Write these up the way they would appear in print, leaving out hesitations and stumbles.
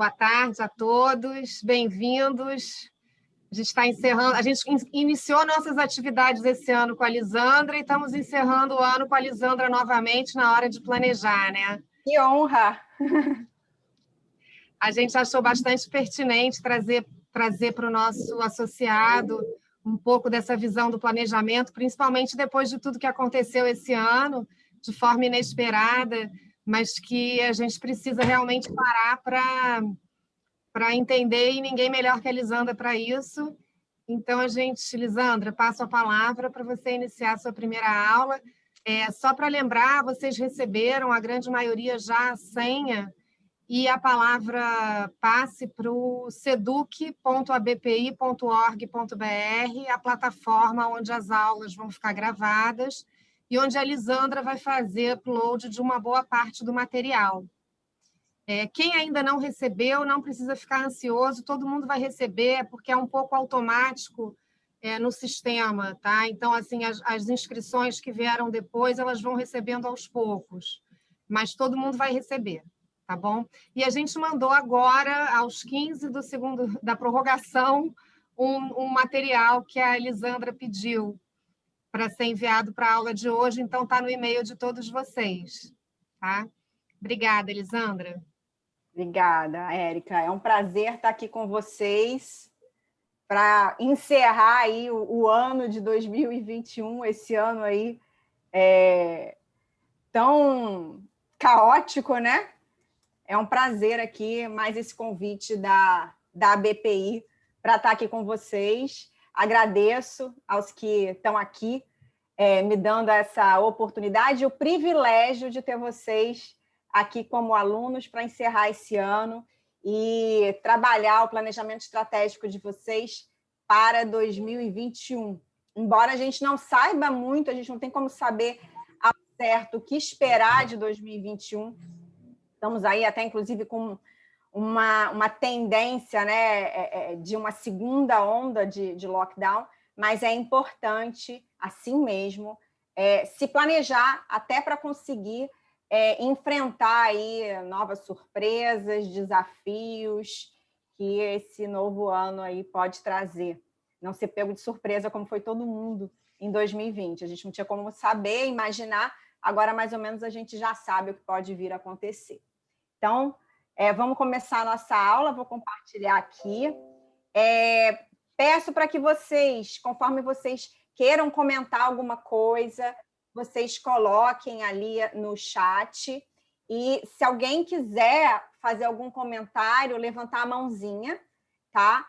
boa tarde a todos, bem-vindos. A gente está encerrando, a gente iniciou nossas atividades esse ano com a Lisandra e estamos encerrando o ano com a Lisandra novamente na hora de planejar, né? Que honra! A gente achou bastante pertinente trazer para o nosso associado um pouco dessa visão do planejamento, principalmente depois de tudo que aconteceu esse ano, de forma inesperada, mas que a gente precisa realmente parar para entender, e ninguém melhor que a Lisandra para isso. Então, Lisandra, passo a palavra para você iniciar a sua primeira aula. Só para lembrar, vocês receberam, a grande maioria já, a senha, e a palavra passe para o seduc.abpi.org.br, a plataforma onde as aulas vão ficar gravadas e onde a Lisandra vai fazer upload de uma boa parte do material. Quem ainda não recebeu, não precisa ficar ansioso, todo mundo vai receber, porque é um pouco automático no sistema, tá? Então, assim, as inscrições que vieram depois, elas vão recebendo aos poucos, mas todo mundo vai receber, tá bom? E a gente mandou agora, aos 15 da prorrogação, um material que a Lisandra pediu para ser enviado para a aula de hoje, então está no e-mail de todos vocês, tá? Obrigada, Lisandra. Obrigada, Érica. É um prazer estar aqui com vocês para encerrar aí o ano de 2021, esse ano aí tão caótico, né? É um prazer aqui, mais esse convite da BPI para estar aqui com vocês. Agradeço aos que estão aqui me dando essa oportunidade e o privilégio de ter vocês aqui como alunos para encerrar esse ano e trabalhar o planejamento estratégico de vocês para 2021. Embora a gente não saiba muito, a gente não tem como saber ao certo o que esperar de 2021. Estamos aí até, inclusive, com uma tendência, né, de uma segunda onda de lockdown, mas é importante, assim mesmo, se planejar até para conseguir enfrentar aí novas surpresas, desafios que esse novo ano aí pode trazer. Não ser pego de surpresa como foi todo mundo em 2020. A gente não tinha como saber, imaginar, agora mais ou menos a gente já sabe o que pode vir a acontecer. Então, vamos começar a nossa aula, vou compartilhar aqui. Peço para que vocês, conforme vocês queiram comentar alguma coisa, vocês coloquem ali no chat, e se alguém quiser fazer algum comentário, levantar a mãozinha, tá?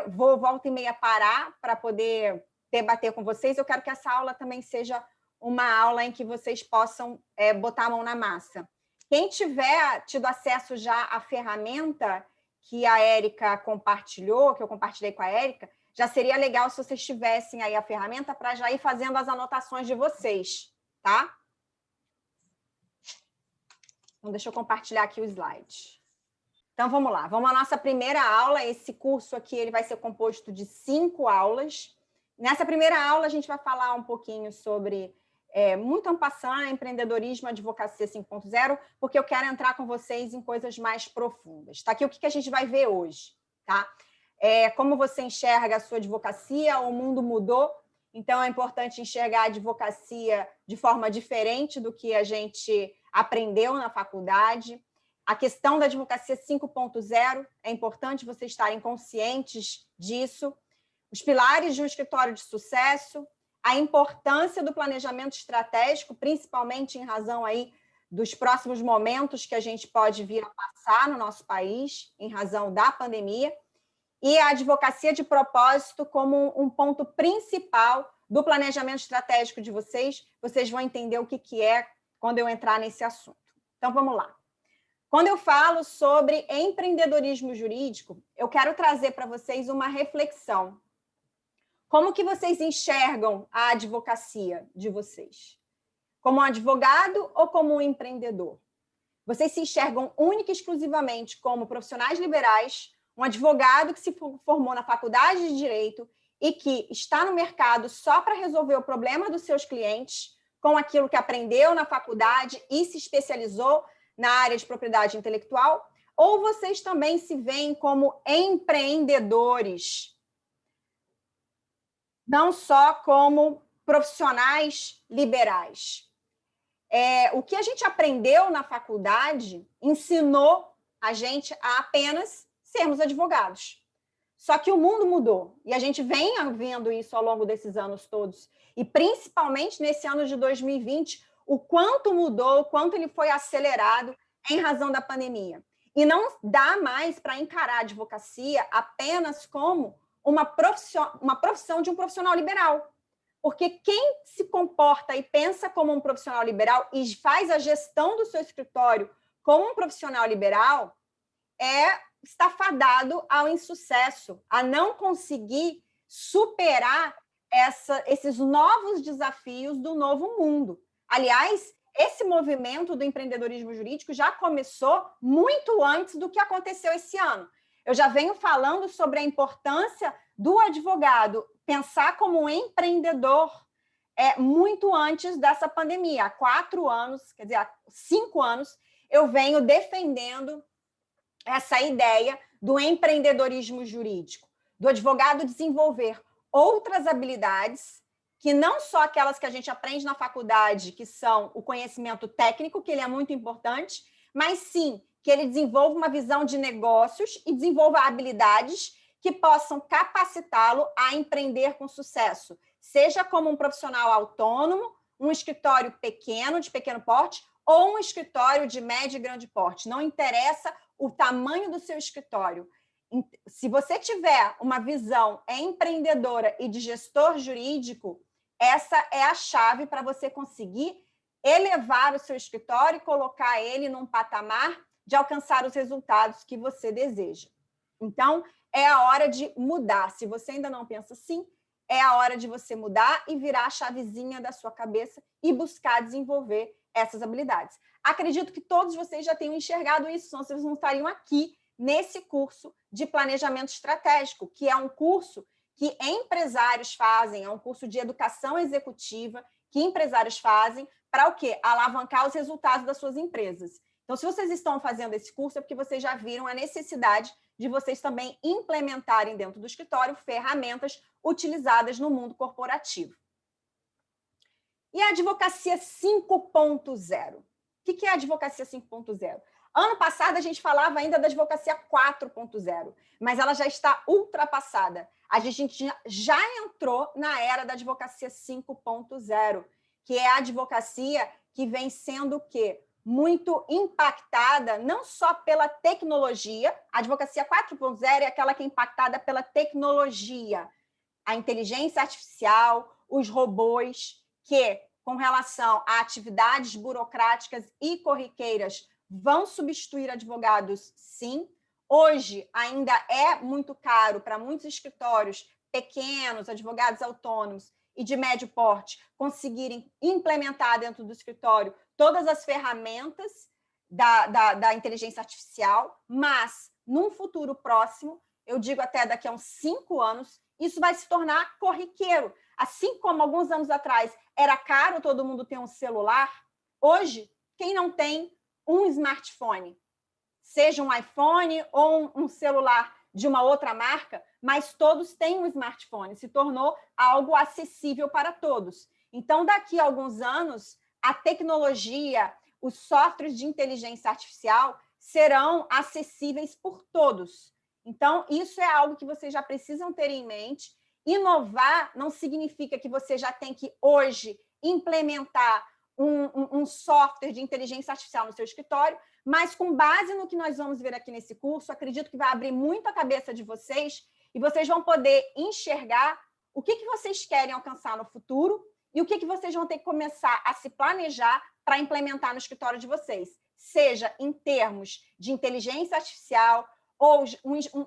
Volta e meia parar para poder debater com vocês. Eu quero que essa aula também seja uma aula em que vocês possam botar a mão na massa. Quem tiver tido acesso já à ferramenta que a Érica compartilhou, que eu compartilhei com a Érica, já seria legal se vocês tivessem aí a ferramenta para já ir fazendo as anotações de vocês, tá? Então, deixa eu compartilhar aqui o slide. Então, vamos lá. Vamos à nossa primeira aula. Esse curso aqui ele vai ser composto de 5 aulas. Nessa primeira aula, a gente vai falar um pouquinho sobre muito en passant, empreendedorismo, advocacia 5.0, porque eu quero entrar com vocês em coisas mais profundas. Tá aqui o que a gente vai ver hoje, tá? Como você enxerga a sua advocacia, o mundo mudou, então é importante enxergar a advocacia de forma diferente do que a gente aprendeu na faculdade. A questão da advocacia 5.0, é importante vocês estarem conscientes disso. Os pilares de um escritório de sucesso, a importância do planejamento estratégico, principalmente em razão aí dos próximos momentos que a gente pode vir a passar no nosso país, em razão da pandemia, e a advocacia de propósito como um ponto principal do planejamento estratégico de vocês. Vocês vão entender o que é quando eu entrar nesse assunto. Então, vamos lá. Quando eu falo sobre empreendedorismo jurídico, eu quero trazer para vocês uma reflexão. Como que vocês enxergam a advocacia de vocês? Como um advogado ou como um empreendedor? Vocês se enxergam única e exclusivamente como profissionais liberais, um advogado que se formou na faculdade de Direito e que está no mercado só para resolver o problema dos seus clientes, com aquilo que aprendeu na faculdade e se especializou na área de propriedade intelectual? ou vocês também se veem como empreendedores, não só como profissionais liberais? O que a gente aprendeu na faculdade ensinou a gente a apenas sermos advogados. Só que o mundo mudou, e a gente vem vendo isso ao longo desses anos todos, e principalmente nesse ano de 2020, o quanto mudou, o quanto ele foi acelerado em razão da pandemia. E não dá mais para encarar a advocacia apenas como uma profissão de um profissional liberal. Porque quem se comporta e pensa como um profissional liberal e faz a gestão do seu escritório como um profissional liberal está fadado ao insucesso, a não conseguir superar esses novos desafios do novo mundo. Aliás, esse movimento do empreendedorismo jurídico já começou muito antes do que aconteceu esse ano. Eu já venho falando sobre a importância do advogado pensar como um empreendedor muito antes dessa pandemia. Há 4 anos, quer dizer, há 5 anos, eu venho defendendo essa ideia do empreendedorismo jurídico, do advogado desenvolver outras habilidades, que não só aquelas que a gente aprende na faculdade, que são o conhecimento técnico, que ele é muito importante, mas sim que ele desenvolva uma visão de negócios e desenvolva habilidades que possam capacitá-lo a empreender com sucesso, seja como um profissional autônomo, um escritório pequeno, de pequeno porte, ou um escritório de médio e grande porte. Não interessa o tamanho do seu escritório. Se você tiver uma visão empreendedora e de gestor jurídico, essa é a chave para você conseguir elevar o seu escritório e colocar ele num patamar de alcançar os resultados que você deseja. Então, é a hora de mudar. Se você ainda não pensa assim, é a hora de você mudar e virar a chavezinha da sua cabeça e buscar desenvolver essas habilidades. Acredito que todos vocês já tenham enxergado isso, senão vocês não estariam aqui nesse curso de planejamento estratégico, que é um curso que empresários fazem, é um curso de educação executiva que empresários fazem para o quê? Alavancar os resultados das suas empresas. Então, se vocês estão fazendo esse curso, é porque vocês já viram a necessidade de vocês também implementarem dentro do escritório ferramentas utilizadas no mundo corporativo. E a advocacia 5.0? O que é a advocacia 5.0? Ano passado, a gente falava ainda da advocacia 4.0, mas ela já está ultrapassada. A gente já entrou na era da advocacia 5.0, que é a advocacia que vem sendo o quê? Muito impactada, não só pela tecnologia. A advocacia 4.0 é aquela que é impactada pela tecnologia, a inteligência artificial, os robôs, que, com relação a atividades burocráticas e corriqueiras, vão substituir advogados, sim. Hoje, ainda é muito caro para muitos escritórios pequenos, advogados autônomos e de médio porte, conseguirem implementar dentro do escritório todas as ferramentas da inteligência artificial, mas, num futuro próximo, eu digo até daqui a uns 5 anos, isso vai se tornar corriqueiro. Assim como alguns anos atrás era caro todo mundo ter um celular, hoje, quem não tem um smartphone, seja um iPhone ou um celular de uma outra marca, mas todos têm um smartphone, se tornou algo acessível para todos. Então, daqui a alguns anos, a tecnologia, os softwares de inteligência artificial serão acessíveis por todos. Então, isso é algo que vocês já precisam ter em mente. Inovar não significa que você já tem que, hoje, implementar um software de inteligência artificial no seu escritório, mas com base no que nós vamos ver aqui nesse curso, acredito que vai abrir muito a cabeça de vocês e vocês vão poder enxergar o que vocês querem alcançar no futuro e o que vocês vão ter que começar a se planejar para implementar no escritório de vocês, seja em termos de inteligência artificial ou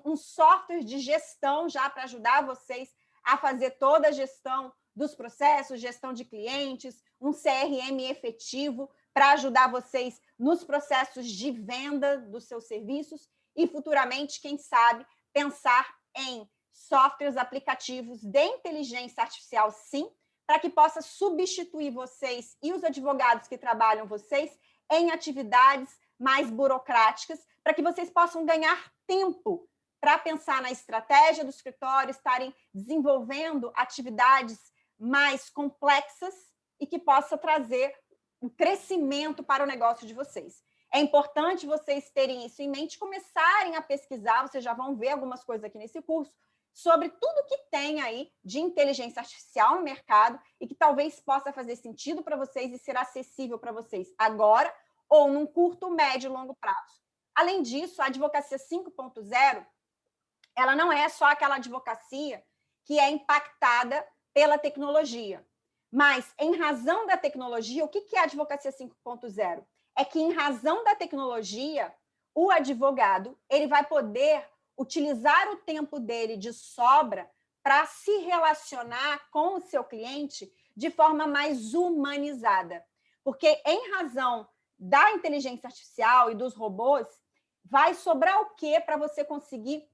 um software de gestão já para ajudar vocês a fazer toda a gestão dos processos, gestão de clientes, um CRM efetivo para ajudar vocês nos processos de venda dos seus serviços e, futuramente, quem sabe, pensar em softwares, aplicativos de inteligência artificial, sim, para que possa substituir vocês e os advogados que trabalham vocês em atividades mais burocráticas, para que vocês possam ganhar tempo para pensar na estratégia do escritório, estarem desenvolvendo atividades mais complexas e que possa trazer um crescimento para o negócio de vocês. É importante vocês terem isso em mente, começarem a pesquisar, vocês já vão ver algumas coisas aqui nesse curso, sobre tudo que tem aí de inteligência artificial no mercado e que talvez possa fazer sentido para vocês e ser acessível para vocês agora ou num curto, médio e longo prazo. Além disso, a advocacia 5.0, ela não é só aquela advocacia que é impactada pela tecnologia, mas em razão da tecnologia, o que é a advocacia 5.0? É que em razão da tecnologia, o advogado ele vai poder utilizar o tempo dele de sobra para se relacionar com o seu cliente de forma mais humanizada. Porque, em razão da inteligência artificial e dos robôs, vai sobrar o quê para você conseguir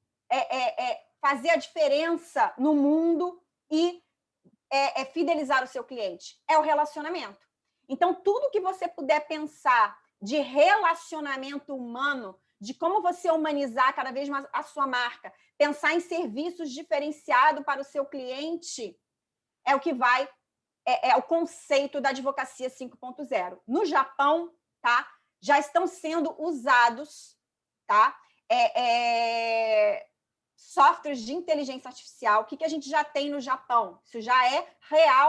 fazer a diferença no mundo e fidelizar o seu cliente? É o relacionamento. Então, tudo que você puder pensar de relacionamento humano, de como você humanizar cada vez mais a sua marca, pensar em serviços diferenciados para o seu cliente, é o que vai, é o conceito da advocacia 5.0. No Japão, tá, já estão sendo usados, tá, softwares de inteligência artificial. O que a gente já tem no Japão? Isso já é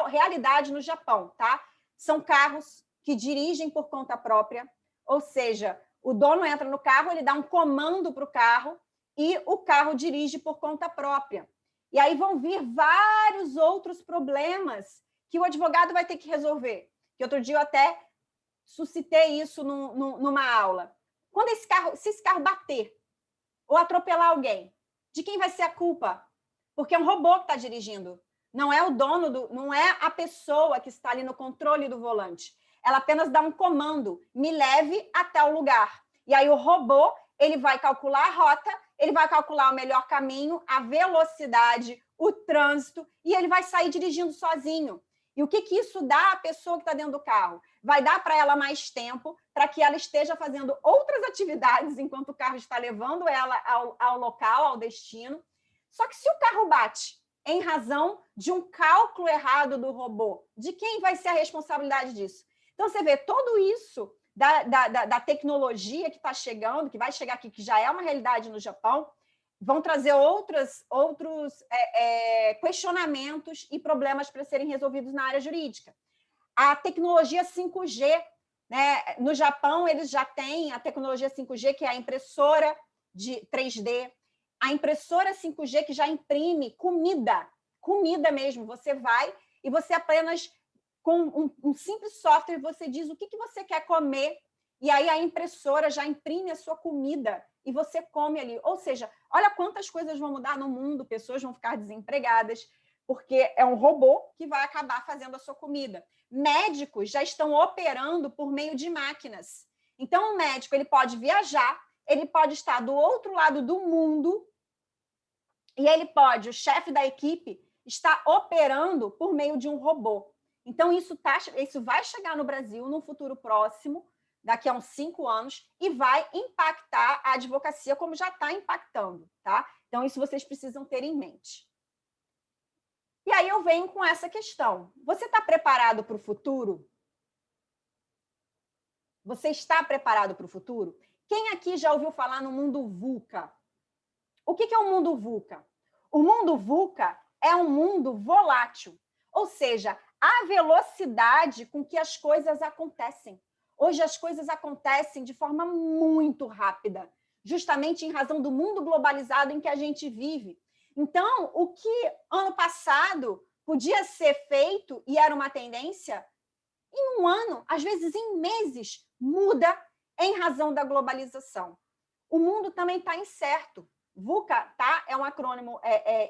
realidade no Japão, tá? São carros que dirigem por conta própria, ou seja, o dono entra no carro, ele dá um comando para o carro e o carro dirige por conta própria. E aí vão vir vários outros problemas que o advogado vai ter que resolver. Que outro dia eu até suscitei isso numa aula. Quando se esse carro bater ou atropelar alguém, de quem vai ser a culpa? Porque é um robô que está dirigindo. Não é o dono, não é a pessoa que está ali no controle do volante. Ela apenas dá um comando, me leve até o lugar. E aí o robô, ele vai calcular a rota, ele vai calcular o melhor caminho, a velocidade, o trânsito, e ele vai sair dirigindo sozinho. E o que isso dá à pessoa que está dentro do carro? Vai dar para ela mais tempo para que ela esteja fazendo outras atividades enquanto o carro está levando ela ao local, ao destino. Só que se o carro bate em razão de um cálculo errado do robô, de quem vai ser a responsabilidade disso? Então, você vê tudo isso da tecnologia que está chegando, que vai chegar aqui, que já é uma realidade no Japão, vão trazer outros questionamentos e problemas para serem resolvidos na área jurídica. A tecnologia 5G, né? No Japão, eles já têm a tecnologia 5G, que é a impressora de 3D, a impressora 5G que já imprime comida mesmo. Você vai e você apenas, com um simples software, você diz o que você quer comer, e aí a impressora já imprime a sua comida e você come ali. Ou seja, olha quantas coisas vão mudar no mundo, pessoas vão ficar desempregadas, porque é um robô que vai acabar fazendo a sua comida. Médicos já estão operando por meio de máquinas. Então, o médico ele pode viajar, ele pode estar do outro lado do mundo e ele pode, o chefe da equipe, está operando por meio de um robô. Então, isso vai chegar no Brasil no futuro próximo, daqui a uns 5 anos, e vai impactar a advocacia como já está impactando, tá? Então, isso vocês precisam ter em mente. E aí eu venho com essa questão. Você está preparado para o futuro? Você está preparado para o futuro? Quem aqui já ouviu falar no mundo VUCA? O que é o mundo VUCA? O mundo VUCA é um mundo volátil, ou seja, a velocidade com que as coisas acontecem. Hoje as coisas acontecem de forma muito rápida, justamente em razão do mundo globalizado em que a gente vive. Então, o que ano passado podia ser feito e era uma tendência, em um ano, às vezes em meses, muda em razão da globalização. O mundo também está incerto. VUCA, tá? É um acrônimo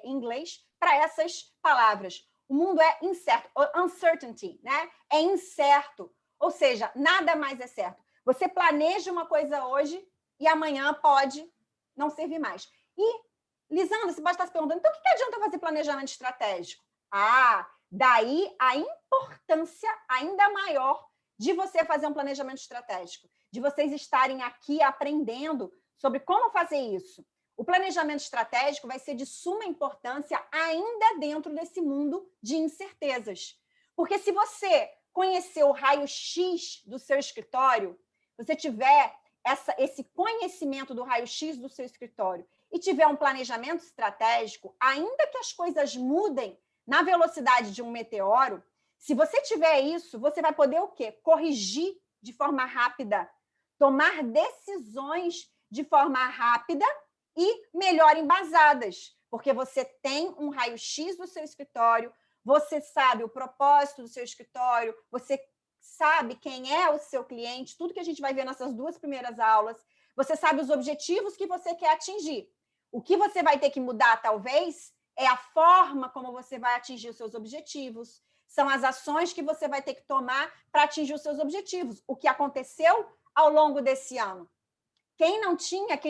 em inglês para essas palavras. O mundo é incerto, uncertainty, né? É incerto. Ou seja, nada mais é certo. Você planeja uma coisa hoje e amanhã pode não servir mais. E, Lisandra, você pode estar se perguntando, então o que adianta fazer planejamento estratégico? Daí a importância ainda maior de você fazer um planejamento estratégico, de vocês estarem aqui aprendendo sobre como fazer isso. O planejamento estratégico vai ser de suma importância ainda dentro desse mundo de incertezas. Porque se você conhecer o raio-x do seu escritório, você tiver esse conhecimento do raio-x do seu escritório e tiver um planejamento estratégico, ainda que as coisas mudem na velocidade de um meteoro, se você tiver isso, você vai poder o quê? Corrigir de forma rápida, tomar decisões de forma rápida e melhor embasadas, porque você tem um raio-x do seu escritório, você sabe o propósito do seu escritório, você sabe quem é o seu cliente, tudo que a gente vai ver nessas 2 primeiras aulas, você sabe os objetivos que você quer atingir. O que você vai ter que mudar, talvez, é a forma como você vai atingir os seus objetivos, são as ações que você vai ter que tomar para atingir os seus objetivos. O que aconteceu ao longo desse ano? Quem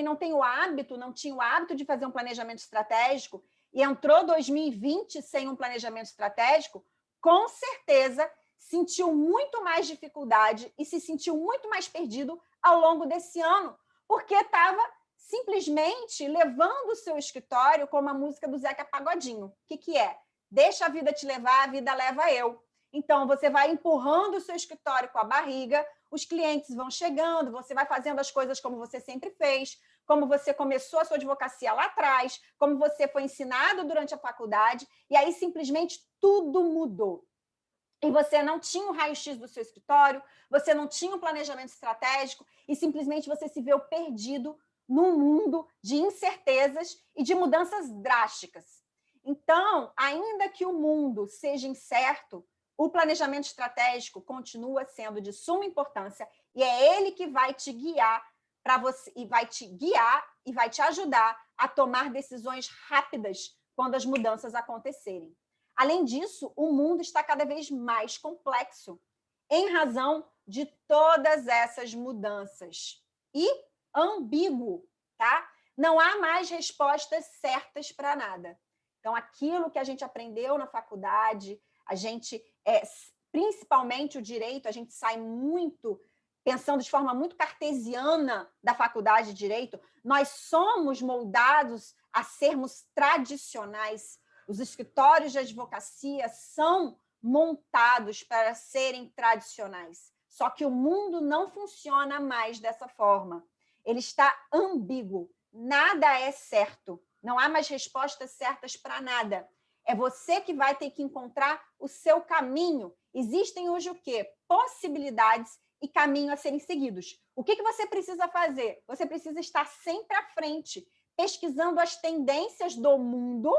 não tem o hábito, não tinha o hábito de fazer um planejamento estratégico e entrou 2020 sem um planejamento estratégico, com certeza sentiu muito mais dificuldade e se sentiu muito mais perdido ao longo desse ano, porque estava simplesmente levando o seu escritório como a música do Zeca Pagodinho. O que é? Deixa a vida te levar, a vida leva eu. Então, você vai empurrando o seu escritório com a barriga, os clientes vão chegando, você vai fazendo as coisas como você sempre fez, como você começou a sua advocacia lá atrás, como você foi ensinado durante a faculdade, e aí simplesmente tudo mudou. E você não tinha o raio-x do seu escritório, você não tinha um planejamento estratégico, e simplesmente você se viu perdido num mundo de incertezas e de mudanças drásticas. Então, ainda que o mundo seja incerto, o planejamento estratégico continua sendo de suma importância e é ele que vai te guiar para você e vai te ajudar a tomar decisões rápidas quando as mudanças acontecerem. Além disso, o mundo está cada vez mais complexo em razão de todas essas mudanças e ambíguo, tá? Não há mais respostas certas para nada. Então, aquilo que a gente aprendeu na faculdade, a gente, principalmente o direito, a gente sai muito pensando de forma muito cartesiana da faculdade de direito, nós somos moldados a sermos tradicionais. Os escritórios de advocacia são montados para serem tradicionais. Só que o mundo não funciona mais dessa forma. Ele está ambíguo. Nada é certo. Não há mais respostas certas para nada. É você que vai ter que encontrar o seu caminho. Existem hoje o quê? Possibilidades e caminho a serem seguidos. O que você precisa fazer? Você precisa estar sempre à frente, pesquisando as tendências do mundo,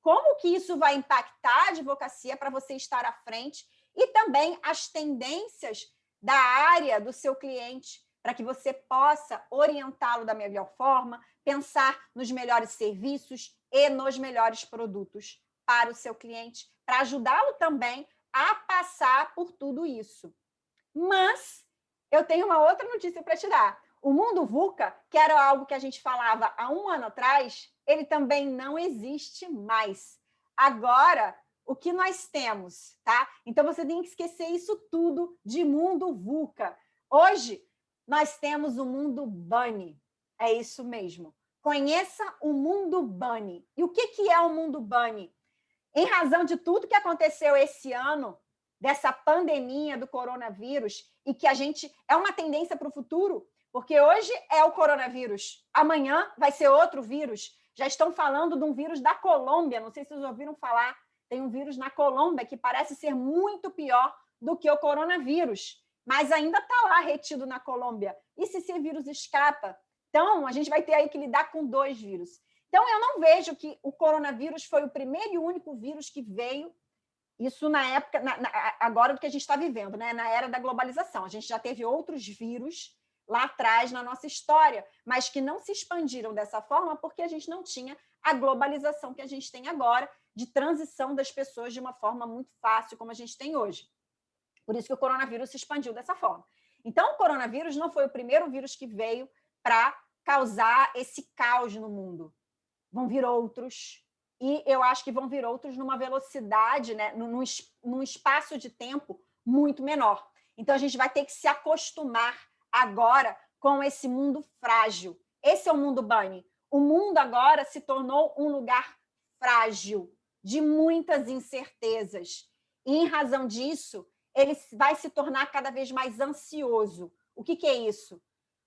como que isso vai impactar a advocacia para você estar à frente, e também as tendências da área do seu cliente, para que você possa orientá-lo da melhor forma, pensar nos melhores serviços e nos melhores produtos para o seu cliente, para ajudá-lo também a passar por tudo isso. Mas eu tenho uma outra notícia para te dar. O mundo VUCA, que era algo que a gente falava há um ano atrás, ele também não existe mais. Agora, o que nós temos, tá? Então, você tem que esquecer isso tudo de mundo VUCA. Hoje, nós temos o mundo Bunny. É isso mesmo. Conheça o mundo Bunny. E o que é o mundo Bunny? Em razão de tudo que aconteceu esse ano, dessa pandemia do coronavírus, e que a gente é uma tendência para o futuro, porque hoje é o coronavírus, amanhã vai ser outro vírus. Já estão falando de um vírus da Colômbia, não sei se vocês ouviram falar, tem um vírus na Colômbia que parece ser muito pior do que o coronavírus, mas ainda está lá retido na Colômbia. E se esse vírus escapa? Então, a gente vai ter aí que lidar com 2 vírus. Então, eu não vejo que o coronavírus foi o primeiro e único vírus que veio, isso na época, agora do que a gente está vivendo, né? Na era da globalização. A gente já teve outros vírus lá atrás na nossa história, mas que não se expandiram dessa forma porque a gente não tinha a globalização que a gente tem agora, de transição das pessoas de uma forma muito fácil, como a gente tem hoje. Por isso que o coronavírus se expandiu dessa forma. Então, o coronavírus não foi o primeiro vírus que veio para causar esse caos no mundo. Vão vir outros, e eu acho que vão vir outros numa velocidade, né, num espaço de tempo muito menor. Então, a gente vai ter que se acostumar agora com esse mundo frágil. Esse é o mundo Bunny. O mundo agora se tornou um lugar frágil, de muitas incertezas. E, em razão disso, ele vai se tornar cada vez mais ansioso. O que é isso?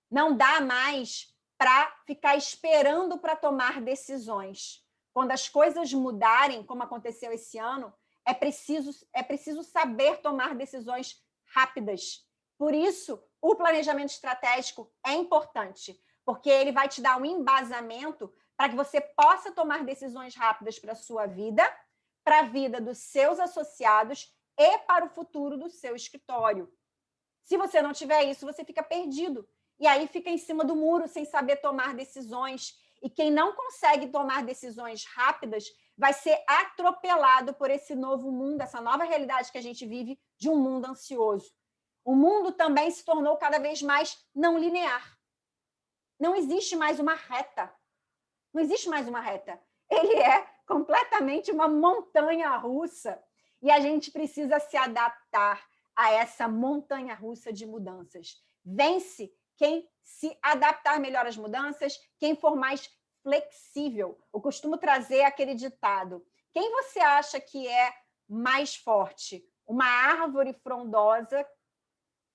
Não dá mais para ficar esperando para tomar decisões. Quando as coisas mudarem, como aconteceu esse ano, é preciso saber tomar decisões rápidas. Por isso, o planejamento estratégico é importante, porque ele vai te dar um embasamento para que você possa tomar decisões rápidas para a sua vida, para a vida dos seus associados e para o futuro do seu escritório. Se você não tiver isso, você fica perdido. E aí fica em cima do muro, sem saber tomar decisões. E quem não consegue tomar decisões rápidas vai ser atropelado por esse novo mundo, essa nova realidade que a gente vive de um mundo ansioso. O mundo também se tornou cada vez mais não linear. Não existe mais uma reta. Não existe mais uma reta. Ele é completamente uma montanha-russa. E a gente precisa se adaptar a essa montanha-russa de mudanças. Vence quem se adaptar melhor às mudanças, quem for mais flexível. Eu costumo trazer aquele ditado: quem você acha que é mais forte? Uma árvore frondosa,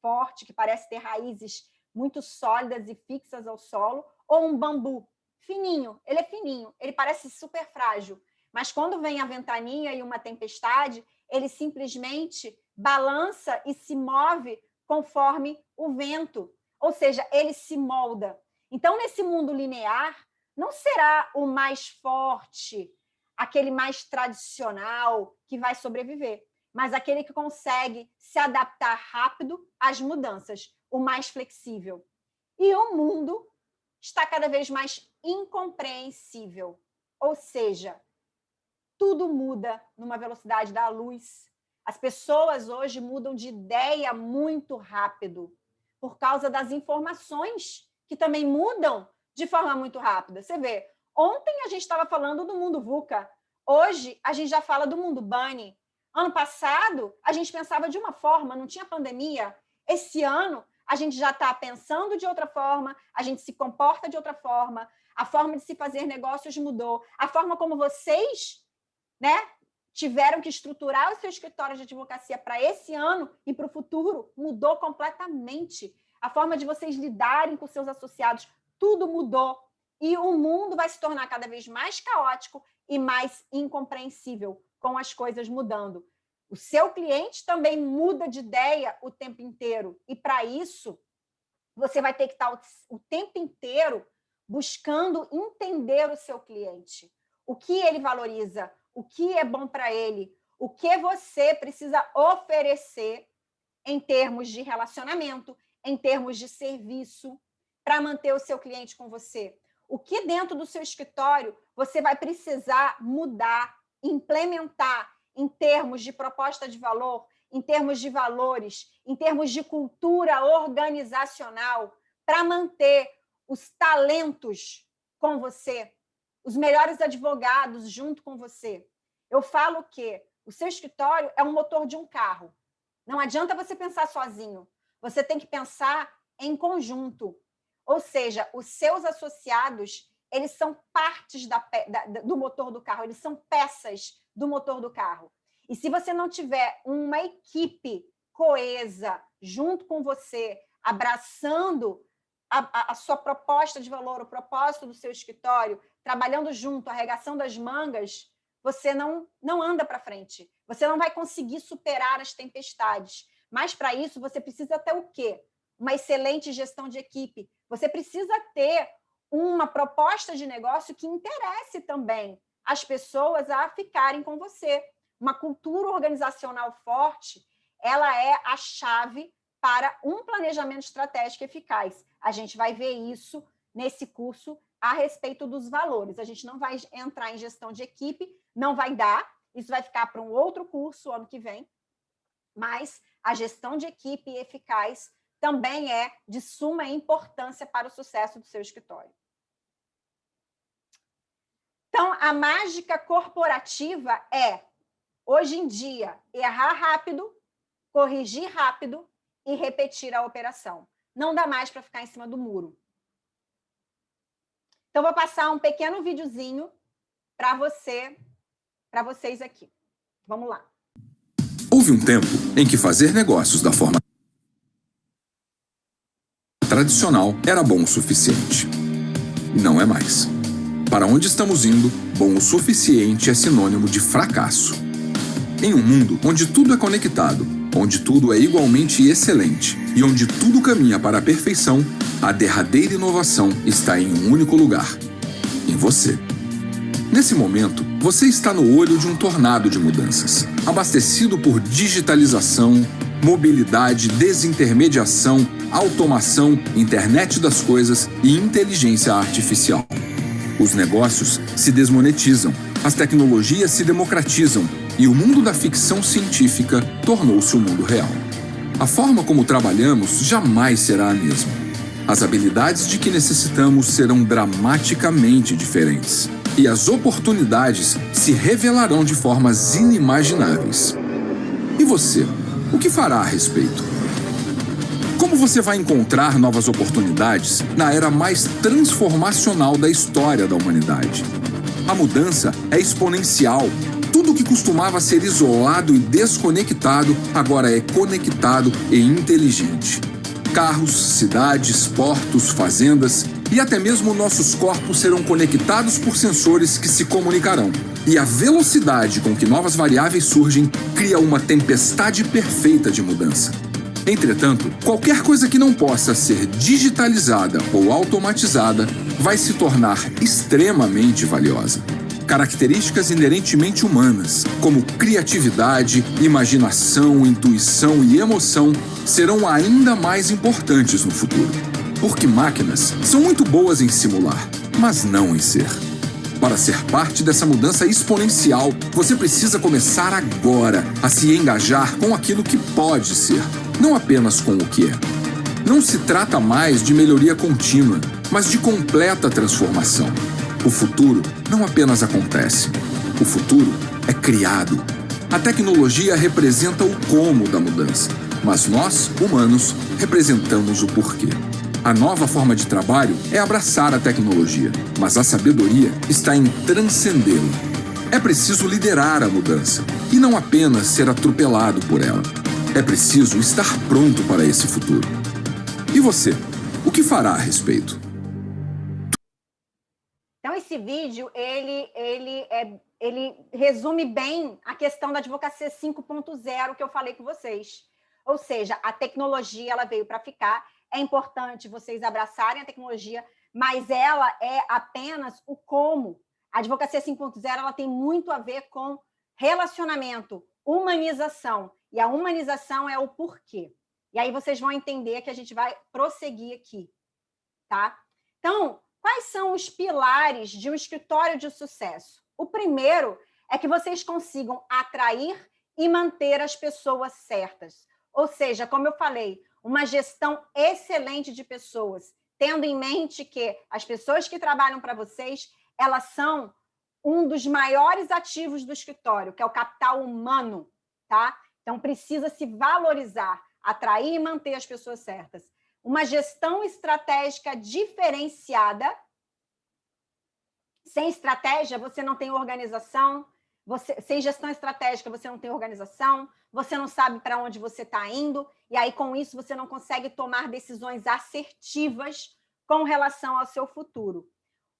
forte, que parece ter raízes muito sólidas e fixas ao solo, ou um bambu fininho? Ele é fininho, ele parece super frágil, mas quando vem a ventania e uma tempestade, ele simplesmente balança e se move conforme o vento. Ou seja, ele se molda. Então, nesse mundo linear, não será o mais forte, aquele mais tradicional que vai sobreviver, mas aquele que consegue se adaptar rápido às mudanças, o mais flexível. E o mundo está cada vez mais incompreensível. Ou seja, tudo muda numa velocidade da luz. As pessoas hoje mudam de ideia muito rápido, por causa das informações, que também mudam de forma muito rápida. Você vê, ontem a gente estava falando do mundo VUCA, hoje a gente já fala do mundo Bunny. Ano passado, a gente pensava de uma forma, não tinha pandemia. Esse ano, a gente já está pensando de outra forma, a gente se comporta de outra forma, a forma de se fazer negócios mudou, a forma como vocês, né, tiveram que estruturar o seu escritório de advocacia para esse ano e para o futuro mudou completamente. A forma de vocês lidarem com seus associados, tudo mudou. E o mundo vai se tornar cada vez mais caótico e mais incompreensível com as coisas mudando. O seu cliente também muda de ideia o tempo inteiro. E, para isso, você vai ter que estar o tempo inteiro buscando entender o seu cliente. O que ele valoriza, o que é bom para ele, o que você precisa oferecer em termos de relacionamento, em termos de serviço, para manter o seu cliente com você. O que dentro do seu escritório você vai precisar mudar, implementar em termos de proposta de valor, em termos de valores, em termos de cultura organizacional, para manter os talentos com você, os melhores advogados junto com você. Eu falo que o seu escritório é um motor de um carro. Não adianta você pensar sozinho. Você tem que pensar em conjunto. Ou seja, os seus associados, eles são partes do motor do carro, eles são peças do motor do carro. E se você não tiver uma equipe coesa junto com você, abraçando a sua proposta de valor, o propósito do seu escritório, trabalhando junto, arregaçando as mangas, você não anda para frente. Você não vai conseguir superar as tempestades. Mas, para isso, você precisa ter o quê? Uma excelente gestão de equipe. Você precisa ter uma proposta de negócio que interesse também as pessoas a ficarem com você. Uma cultura organizacional forte, ela é a chave para um planejamento estratégico eficaz. A gente vai ver isso nesse curso a respeito dos valores. A gente não vai entrar em gestão de equipe, não vai dar, isso vai ficar para um outro curso ano que vem, mas a gestão de equipe eficaz também é de suma importância para o sucesso do seu escritório. Então, a mágica corporativa é, hoje em dia, errar rápido, corrigir rápido e repetir a operação. Não dá mais para ficar em cima do muro. Então, vou passar um pequeno videozinho para vocês aqui. Vamos lá. Houve um tempo em que fazer negócios da forma tradicional era bom o suficiente. Não é mais. Para onde estamos indo, bom o suficiente é sinônimo de fracasso. Em um mundo onde tudo é conectado, onde tudo é igualmente excelente e onde tudo caminha para a perfeição, a derradeira inovação está em um único lugar: em você. Nesse momento, você está no olho de um tornado de mudanças, abastecido por digitalização, mobilidade, desintermediação, automação, internet das coisas e inteligência artificial. Os negócios se desmonetizam, as tecnologias se democratizam e o mundo da ficção científica tornou-se o mundo real. A forma como trabalhamos jamais será a mesma. As habilidades de que necessitamos serão dramaticamente diferentes. E as oportunidades se revelarão de formas inimagináveis. E você, o que fará a respeito? Como você vai encontrar novas oportunidades na era mais transformacional da história da humanidade? A mudança é exponencial. Tudo que costumava ser isolado e desconectado agora é conectado e inteligente. Carros, cidades, portos, fazendas e até mesmo nossos corpos serão conectados por sensores que se comunicarão. E a velocidade com que novas variáveis surgem cria uma tempestade perfeita de mudança. Entretanto, qualquer coisa que não possa ser digitalizada ou automatizada vai se tornar extremamente valiosa. Características inerentemente humanas, como criatividade, imaginação, intuição e emoção, serão ainda mais importantes no futuro. Porque máquinas são muito boas em simular, mas não em ser. Para ser parte dessa mudança exponencial, você precisa começar agora a se engajar com aquilo que pode ser, não apenas com o que é. Não se trata mais de melhoria contínua, mas de completa transformação. O futuro não apenas acontece, o futuro é criado. A tecnologia representa o como da mudança, mas nós, humanos, representamos o porquê. A nova forma de trabalho é abraçar a tecnologia, mas a sabedoria está em transcendê-la. É preciso liderar a mudança e não apenas ser atropelado por ela. É preciso estar pronto para esse futuro. E você, o que fará a respeito? Então, esse vídeo, ele resume bem a questão da advocacia 5.0 que eu falei com vocês. Ou seja, a tecnologia ela veio para ficar. É importante vocês abraçarem a tecnologia, mas ela é apenas o como. A advocacia 5.0 ela tem muito a ver com relacionamento, humanização. E a humanização é o porquê. E aí vocês vão entender que a gente vai prosseguir aqui. Tá? Então, quais são os pilares de um escritório de sucesso? O primeiro é que vocês consigam atrair e manter as pessoas certas. Ou seja, como eu falei, uma gestão excelente de pessoas, tendo em mente que as pessoas que trabalham para vocês, elas são um dos maiores ativos do escritório, que é o capital humano, tá? Então, precisa se valorizar, atrair e manter as pessoas certas. Uma gestão estratégica diferenciada. Sem estratégia, você não tem organização. Sem gestão estratégica, você não tem organização. Você não sabe para onde você está indo. E aí, com isso, você não consegue tomar decisões assertivas com relação ao seu futuro.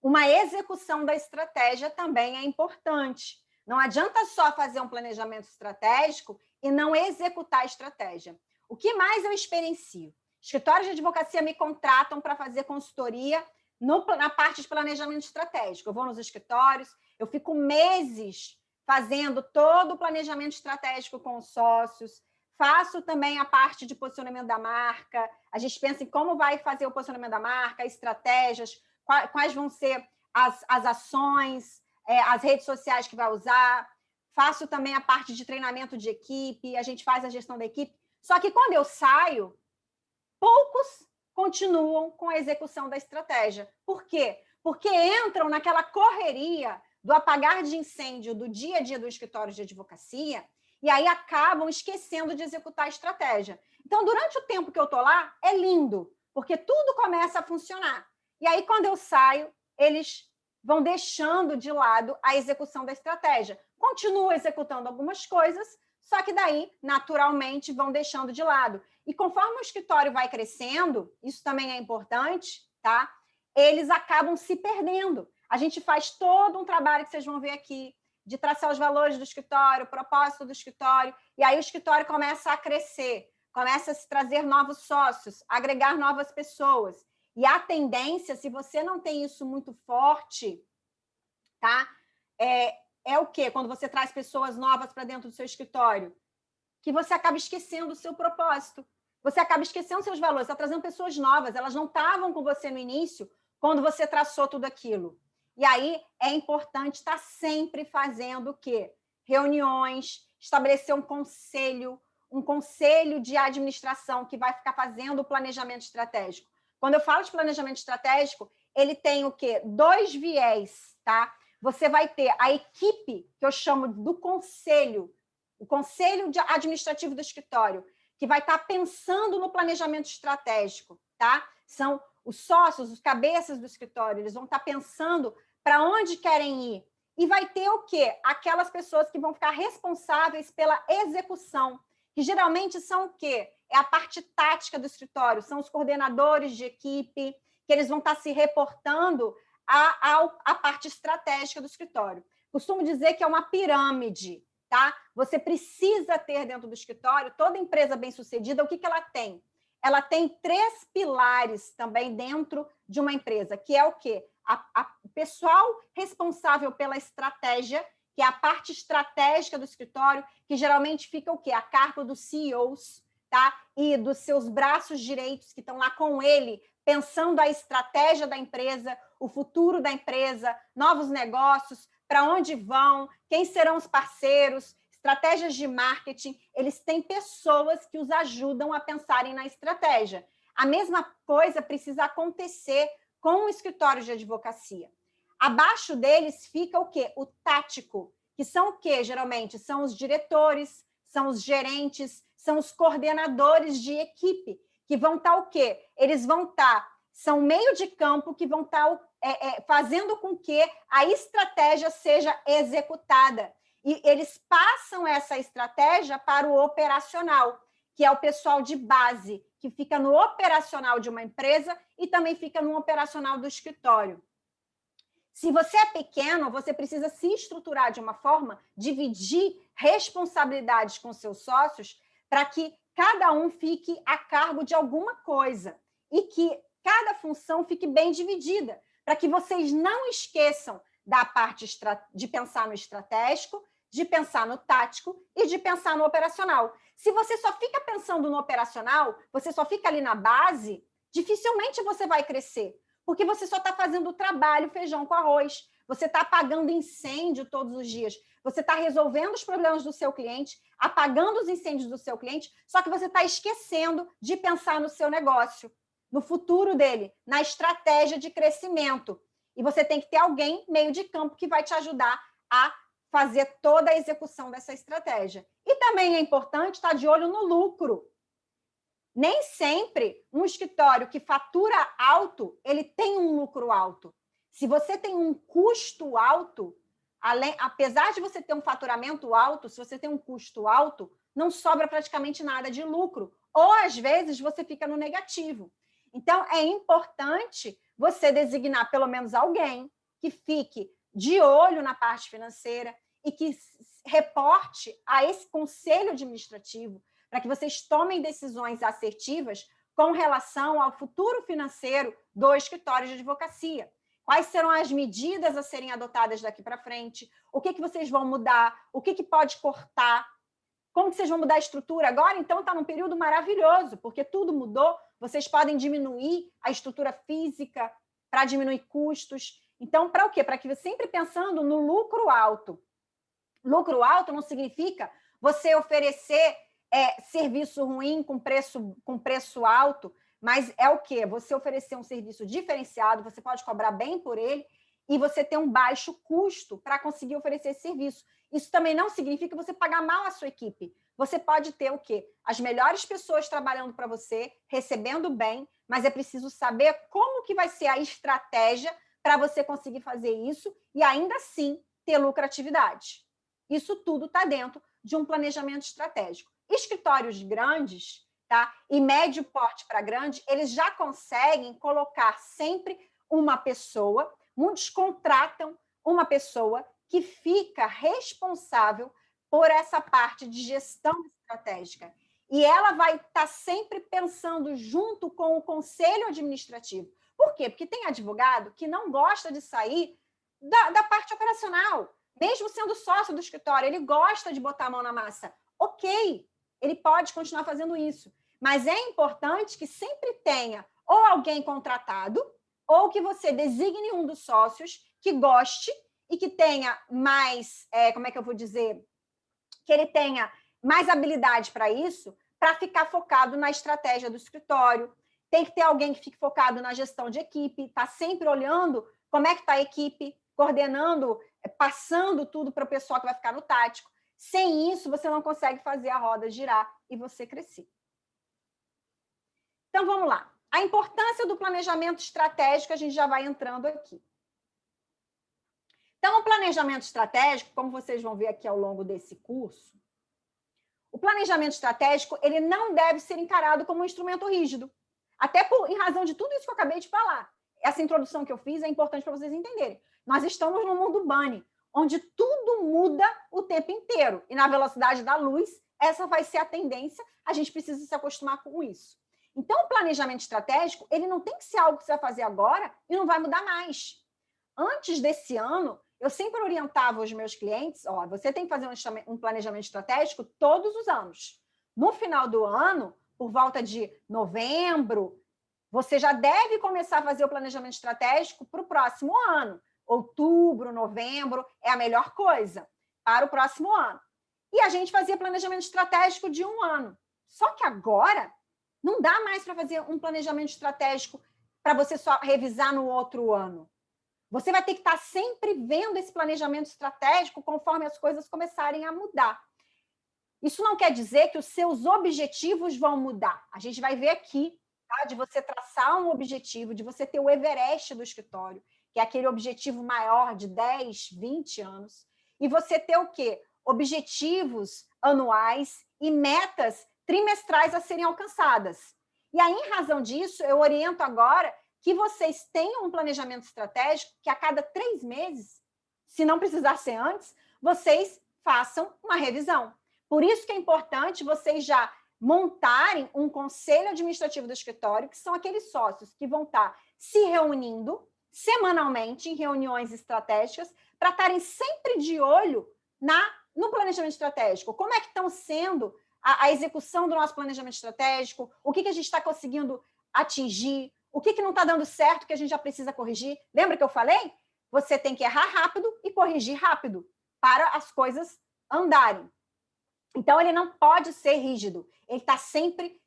Uma execução da estratégia também é importante. Não adianta só fazer um planejamento estratégico e não executar a estratégia. O que mais eu experiencio? Escritórios de advocacia me contratam para fazer consultoria na parte de planejamento estratégico. Eu vou nos escritórios, eu fico meses fazendo todo o planejamento estratégico com os sócios, faço também a parte de posicionamento da marca, a gente pensa em como vai fazer o posicionamento da marca, estratégias, quais vão ser as ações, as redes sociais que vai usar, faço também a parte de treinamento de equipe, a gente faz a gestão da equipe. Só que quando eu saio, poucos continuam com a execução da estratégia. Por quê? Porque entram naquela correria do apagar de incêndio do dia a dia do escritório de advocacia e aí acabam esquecendo de executar a estratégia. Então, Então, durante o tempo que eu estou lá, é lindo, porque tudo começa a funcionar. E aí, quando eu saio, eles vão deixando de lado a execução da estratégia. Continuam executando algumas coisas, só que daí, naturalmente, vão deixando de lado. E conforme o escritório vai crescendo, isso também é importante, tá? Eles acabam se perdendo. A gente faz todo um trabalho que vocês vão ver aqui, de traçar os valores do escritório, o propósito do escritório, e aí o escritório começa a crescer, começa a se trazer novos sócios, agregar novas pessoas. E a tendência, se você não tem isso muito forte, tá? É o quê? Quando você traz pessoas novas para dentro do seu escritório, que você acaba esquecendo o seu propósito. Você acaba esquecendo seus valores, está trazendo pessoas novas, elas não estavam com você no início, quando você traçou tudo aquilo. E aí é importante estar sempre fazendo o quê? Reuniões, estabelecer um conselho de administração que vai ficar fazendo o planejamento estratégico. Quando eu falo de planejamento estratégico, ele tem o quê? 2 viés, tá? Você vai ter a equipe, que eu chamo do conselho, o conselho administrativo do escritório, que vai estar pensando no planejamento estratégico, tá? São os sócios, os cabeças do escritório, eles vão estar pensando para onde querem ir. E vai ter o quê? Aquelas pessoas que vão ficar responsáveis pela execução, que geralmente são o quê? É a parte tática do escritório, são os coordenadores de equipe, que eles vão estar se reportando à parte estratégica do escritório. Costumo dizer que é uma pirâmide, tá? Você precisa ter dentro do escritório, toda empresa bem-sucedida, o que ela tem? Ela tem 3 pilares também dentro de uma empresa, que é o quê? O pessoal responsável pela estratégia, que é a parte estratégica do escritório, que geralmente fica o quê? A cargo dos CEOs, tá? E dos seus braços direitos que estão lá com ele, pensando a estratégia da empresa, o futuro da empresa, novos negócios, para onde vão, quem serão os parceiros, estratégias de marketing. Eles têm pessoas que os ajudam a pensarem na estratégia. A mesma coisa precisa acontecer com o escritório de advocacia. Abaixo deles fica o quê? O tático, que são o quê, geralmente? São os diretores, são os gerentes, são os coordenadores de equipe, que vão estar o quê? Eles vão estar, são meio de campo que vão estar fazendo com que a estratégia seja executada. E eles passam essa estratégia para o operacional, que é o pessoal de base, que fica no operacional de uma empresa e também fica no operacional do escritório. Se você é pequeno, você precisa se estruturar de uma forma, dividir responsabilidades com seus sócios para que cada um fique a cargo de alguma coisa e que cada função fique bem dividida, para que vocês não esqueçam da parte de pensar no estratégico, de pensar no tático e de pensar no operacional. Se você só fica pensando no operacional, você só fica ali na base, dificilmente você vai crescer, porque você só está fazendo o trabalho feijão com arroz, você está apagando incêndio todos os dias, você está resolvendo os problemas do seu cliente, apagando os incêndios do seu cliente, só que você está esquecendo de pensar no seu negócio, no futuro dele, na estratégia de crescimento. E você tem que ter alguém meio de campo que vai te ajudar a fazer toda a execução dessa estratégia. E também é importante estar de olho no lucro. Nem sempre um escritório que fatura alto, ele tem um lucro alto. Se você tem um custo alto, apesar de você ter um faturamento alto, se você tem um custo alto, não sobra praticamente nada de lucro. Ou, às vezes, você fica no negativo. Então, é importante você designar pelo menos alguém que fique de olho na parte financeira e que reporte a esse conselho administrativo para que vocês tomem decisões assertivas com relação ao futuro financeiro do escritório de advocacia. Quais serão as medidas a serem adotadas daqui para frente? O que vocês vão mudar? O que pode cortar? Como que vocês vão mudar a estrutura? Agora, então, está num período maravilhoso, porque tudo mudou. Vocês podem diminuir a estrutura física para diminuir custos. Então, para o quê? Para que sempre pensando no lucro alto. Lucro alto não significa você oferecer serviço ruim com preço alto, mas é o quê? Você oferecer um serviço diferenciado, você pode cobrar bem por ele e você ter um baixo custo para conseguir oferecer esse serviço. Isso também não significa você pagar mal a sua equipe, você pode ter o quê? As melhores pessoas trabalhando para você, recebendo bem, mas é preciso saber como que vai ser a estratégia para você conseguir fazer isso e ainda assim ter lucratividade. Isso tudo está dentro de um planejamento estratégico. Escritórios grandes, tá? E médio porte para grande, eles já conseguem colocar sempre uma pessoa, muitos contratam uma pessoa que fica responsável por essa parte de gestão estratégica. E ela vai estar sempre pensando junto com o conselho administrativo. Por quê? Porque tem advogado que não gosta de sair da parte operacional. Mesmo sendo sócio do escritório, ele gosta de botar a mão na massa. Ok, ele pode continuar fazendo isso. Mas é importante que sempre tenha ou alguém contratado ou que você designe um dos sócios que goste e que tenha mais, como é que eu vou dizer, que ele tenha mais habilidade para isso, para ficar focado na estratégia do escritório. Tem que ter alguém que fique focado na gestão de equipe, está sempre olhando como é que está a equipe, coordenando, passando tudo para o pessoal que vai ficar no tático. Sem isso, você não consegue fazer a roda girar e você crescer. Então, vamos lá. A importância do planejamento estratégico, a gente já vai entrando aqui. Então, o planejamento estratégico, como vocês vão ver aqui ao longo desse curso, o planejamento estratégico ele não deve ser encarado como um instrumento rígido. Até em razão de tudo isso que eu acabei de falar. Essa introdução que eu fiz é importante para vocês entenderem. Nós estamos no mundo bunny, onde tudo muda o tempo inteiro. E na velocidade da luz, essa vai ser a tendência. A gente precisa se acostumar com isso. Então, o planejamento estratégico ele não tem que ser algo que você vai fazer agora e não vai mudar mais. Antes desse ano, eu sempre orientava os meus clientes, você tem que fazer um planejamento estratégico todos os anos. No final do ano, por volta de novembro, você já deve começar a fazer o planejamento estratégico para o próximo ano. Outubro, novembro é a melhor coisa para o próximo ano. E a gente fazia planejamento estratégico de um ano. Só que agora não dá mais para fazer um planejamento estratégico para você só revisar no outro ano. Você vai ter que estar sempre vendo esse planejamento estratégico conforme as coisas começarem a mudar. Isso não quer dizer que os seus objetivos vão mudar. A gente vai ver aqui, tá? De você traçar um objetivo, de você ter o Everest do escritório, que é aquele objetivo maior de 10, 20 anos, e você ter o quê? Objetivos anuais e metas trimestrais a serem alcançadas. E aí, em razão disso, eu oriento agora que vocês tenham um planejamento estratégico que a cada 3 meses, se não precisar ser antes, vocês façam uma revisão. Por isso que é importante vocês já montarem um conselho administrativo do escritório, que são aqueles sócios que vão estar se reunindo semanalmente em reuniões estratégicas para estarem sempre de olho no planejamento estratégico. Como é que estão sendo a execução do nosso planejamento estratégico? O que a gente está conseguindo atingir? O que não está dando certo, que a gente já precisa corrigir? Lembra que eu falei? Você tem que errar rápido e corrigir rápido para as coisas andarem. Então, ele não pode ser rígido. Ele está sempre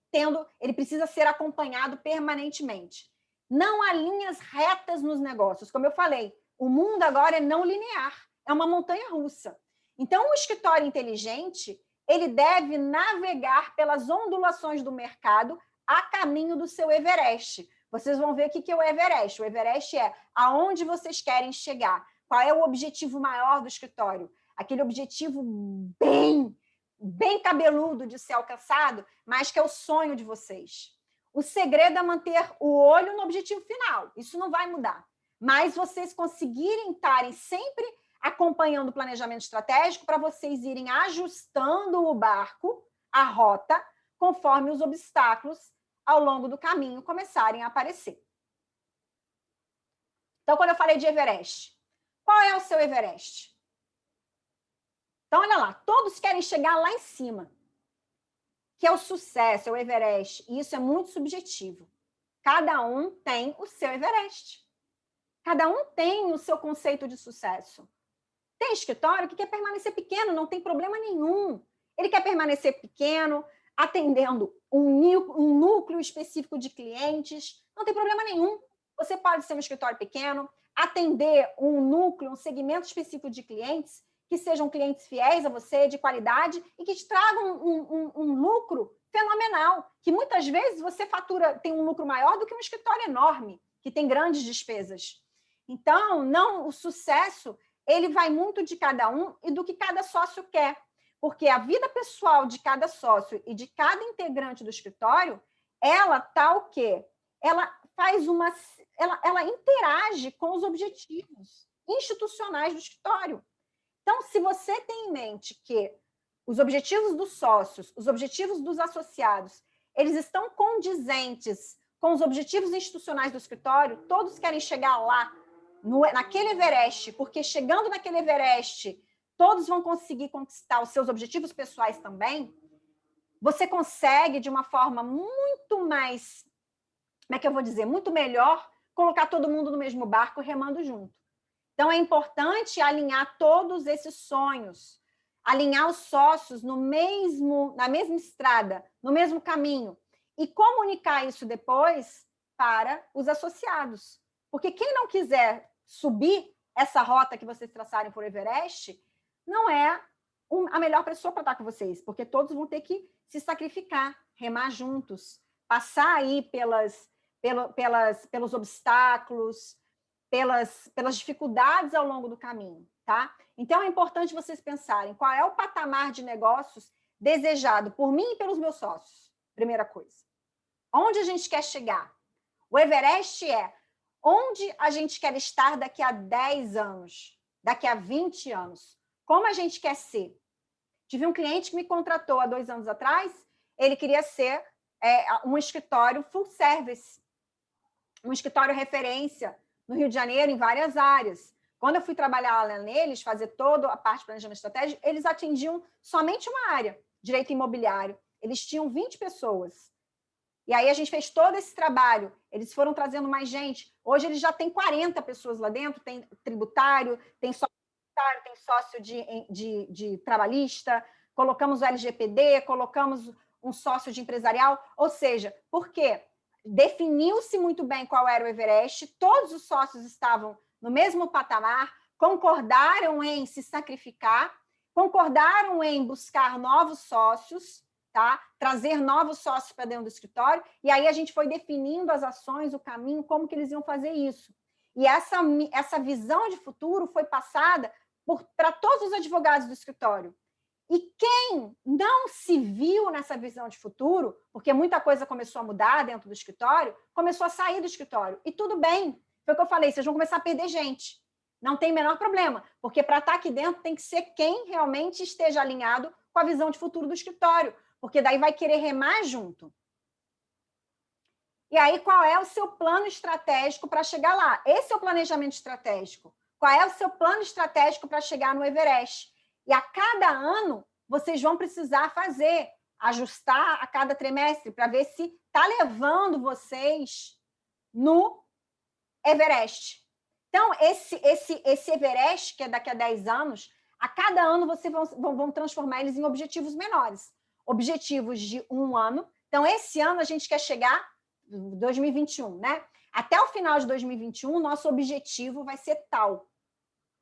ele precisa ser acompanhado permanentemente. Não há linhas retas nos negócios. Como eu falei, o mundo agora é não linear. É uma montanha russa. Então, o escritório inteligente, ele deve navegar pelas ondulações do mercado a caminho do seu Everest. Vocês vão ver o que é o Everest. O Everest é aonde vocês querem chegar. Qual é o objetivo maior do escritório? Aquele objetivo bem cabeludo de ser alcançado, mas que é o sonho de vocês. O segredo é manter o olho no objetivo final. Isso não vai mudar. Mas vocês conseguirem estarem sempre acompanhando o planejamento estratégico para vocês irem ajustando o barco, a rota, conforme os obstáculos ao longo do caminho começarem a aparecer. Então, quando eu falei de Everest, qual é o seu Everest? Então, olha lá, todos querem chegar lá em cima, que é o sucesso, é o Everest. E isso é muito subjetivo. Cada um tem o seu Everest. Cada um tem o seu conceito de sucesso. Tem escritório que quer permanecer pequeno, não tem problema nenhum. Ele quer permanecer pequeno, atendendo um núcleo específico de clientes, não tem problema nenhum. Você pode ser um escritório pequeno, atender um núcleo, um segmento específico de clientes que sejam clientes fiéis a você, de qualidade, e que te tragam um lucro fenomenal, que muitas vezes você fatura, tem um lucro maior do que um escritório enorme, que tem grandes despesas. Então, o sucesso, ele vai muito de cada um e do que cada sócio quer, porque a vida pessoal de cada sócio e de cada integrante do escritório, ela tá o quê? Ela faz ela interage com os objetivos institucionais do escritório. Então, se você tem em mente que os objetivos dos sócios, os objetivos dos associados, eles estão condizentes com os objetivos institucionais do escritório, todos querem chegar lá, naquele Everest, porque chegando naquele Everest, todos vão conseguir conquistar os seus objetivos pessoais também, você consegue, de uma forma muito mais, como é que eu vou dizer, muito melhor, colocar todo mundo no mesmo barco remando junto. Então, é importante alinhar todos esses sonhos, alinhar os sócios na mesma estrada, no mesmo caminho, e comunicar isso depois para os associados. Porque quem não quiser subir essa rota que vocês traçarem por Everest, não é a melhor pessoa para estar com vocês, porque todos vão ter que se sacrificar, remar juntos, passar aí pelos obstáculos, pelas dificuldades ao longo do caminho, tá? Então, é importante vocês pensarem qual é o patamar de negócios desejado por mim e pelos meus sócios, primeira coisa. Onde a gente quer chegar? O Everest é onde a gente quer estar daqui a 10 anos, daqui a 20 anos. Como a gente quer ser? Tive um cliente que me contratou há 2 anos atrás, ele queria ser um escritório full service, um escritório referência no Rio de Janeiro, em várias áreas. Quando eu fui trabalhar lá neles, fazer toda a parte de planejamento estratégico, eles atingiam somente uma área, direito imobiliário. Eles tinham 20 pessoas. E aí a gente fez todo esse trabalho. Eles foram trazendo mais gente. Hoje eles já têm 40 pessoas lá dentro, tem tributário, tem sócio de trabalhista, colocamos o LGPD, colocamos um sócio de empresarial. Ou seja, por quê? Definiu-se muito bem qual era o Everest, todos os sócios estavam no mesmo patamar, concordaram em se sacrificar, concordaram em buscar novos sócios, tá? Trazer novos sócios para dentro do escritório, e aí a gente foi definindo as ações, o caminho, como que eles iam fazer isso. E essa visão de futuro foi passada para todos os advogados do escritório. E quem não se viu nessa visão de futuro, porque muita coisa começou a mudar dentro do escritório, começou a sair do escritório. E tudo bem, foi o que eu falei, vocês vão começar a perder gente. Não tem o menor problema, porque para estar aqui dentro tem que ser quem realmente esteja alinhado com a visão de futuro do escritório, porque daí vai querer remar junto. E aí, qual é o seu plano estratégico para chegar lá? Esse é o planejamento estratégico. Qual é o seu plano estratégico para chegar no Everest? E a cada ano, vocês vão precisar ajustar a cada trimestre, para ver se está levando vocês no Everest. Então, esse Everest, que é daqui a 10 anos, a cada ano vocês vão transformar eles em objetivos menores. Objetivos de 1 ano. Então, esse ano a gente quer chegar, 2021, né? Até o final de 2021, nosso objetivo vai ser tal.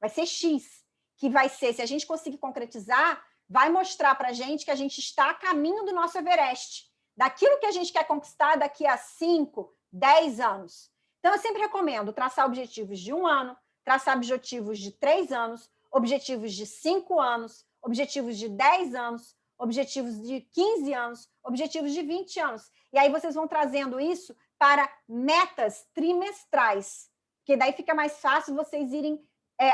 Vai ser X. Que vai ser, se a gente conseguir concretizar, vai mostrar para a gente que a gente está a caminho do nosso Everest, daquilo que a gente quer conquistar daqui a 5, 10 anos. Então, eu sempre recomendo traçar objetivos de 1 ano, traçar objetivos de 3 anos, objetivos de 5 anos, objetivos de 10 anos, objetivos de 15 anos, objetivos de 20 anos. E aí vocês vão trazendo isso para metas trimestrais, que daí fica mais fácil vocês irem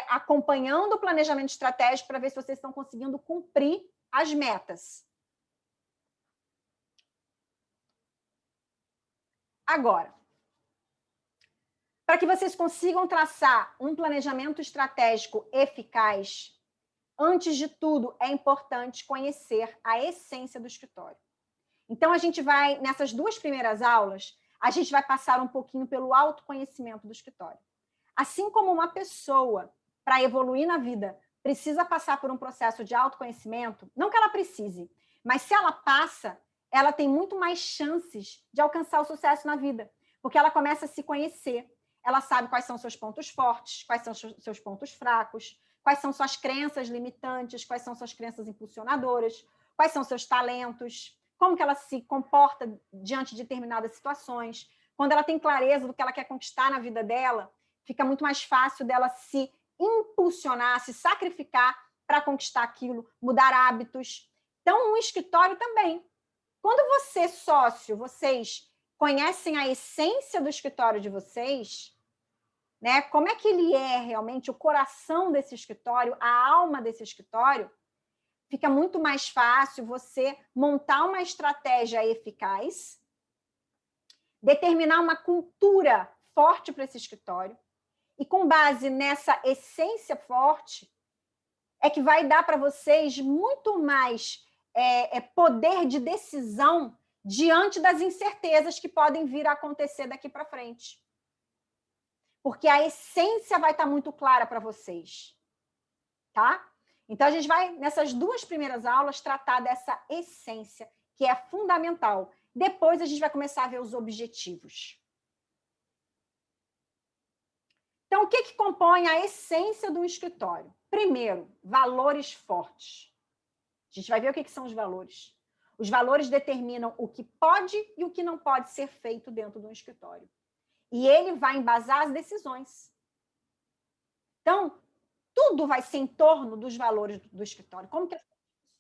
acompanhando o planejamento estratégico para ver se vocês estão conseguindo cumprir as metas. Agora, para que vocês consigam traçar um planejamento estratégico eficaz, antes de tudo, é importante conhecer a essência do escritório. Então, a gente vai, nessas 2 primeiras aulas, a gente vai passar um pouquinho pelo autoconhecimento do escritório. Assim como uma pessoa, para evoluir na vida, precisa passar por um processo de autoconhecimento, não que ela precise, mas se ela passa, ela tem muito mais chances de alcançar o sucesso na vida, porque ela começa a se conhecer, ela sabe quais são seus pontos fortes, quais são seus pontos fracos, quais são suas crenças limitantes, quais são suas crenças impulsionadoras, quais são seus talentos, como que ela se comporta diante de determinadas situações. Quando ela tem clareza do que ela quer conquistar na vida dela, fica muito mais fácil dela se impulsionar, se sacrificar para conquistar aquilo, mudar hábitos. Então, no escritório também. Quando você, sócio, vocês conhecem a essência do escritório de vocês, né? Como é que ele é realmente, o coração desse escritório, a alma desse escritório, fica muito mais fácil você montar uma estratégia eficaz, determinar uma cultura forte para esse escritório, e com base nessa essência forte, é que vai dar para vocês muito mais poder de decisão diante das incertezas que podem vir a acontecer daqui para frente. Porque a essência vai estar muito clara para vocês. Tá? Então, a gente vai, nessas 2 primeiras aulas, tratar dessa essência, que é fundamental. Depois, a gente vai começar a ver os objetivos. Então, o que compõe a essência do escritório? Primeiro, valores fortes. A gente vai ver o que são os valores. Os valores determinam o que pode e o que não pode ser feito dentro de um escritório. E ele vai embasar as decisões. Então, tudo vai ser em torno dos valores do escritório. Como que eles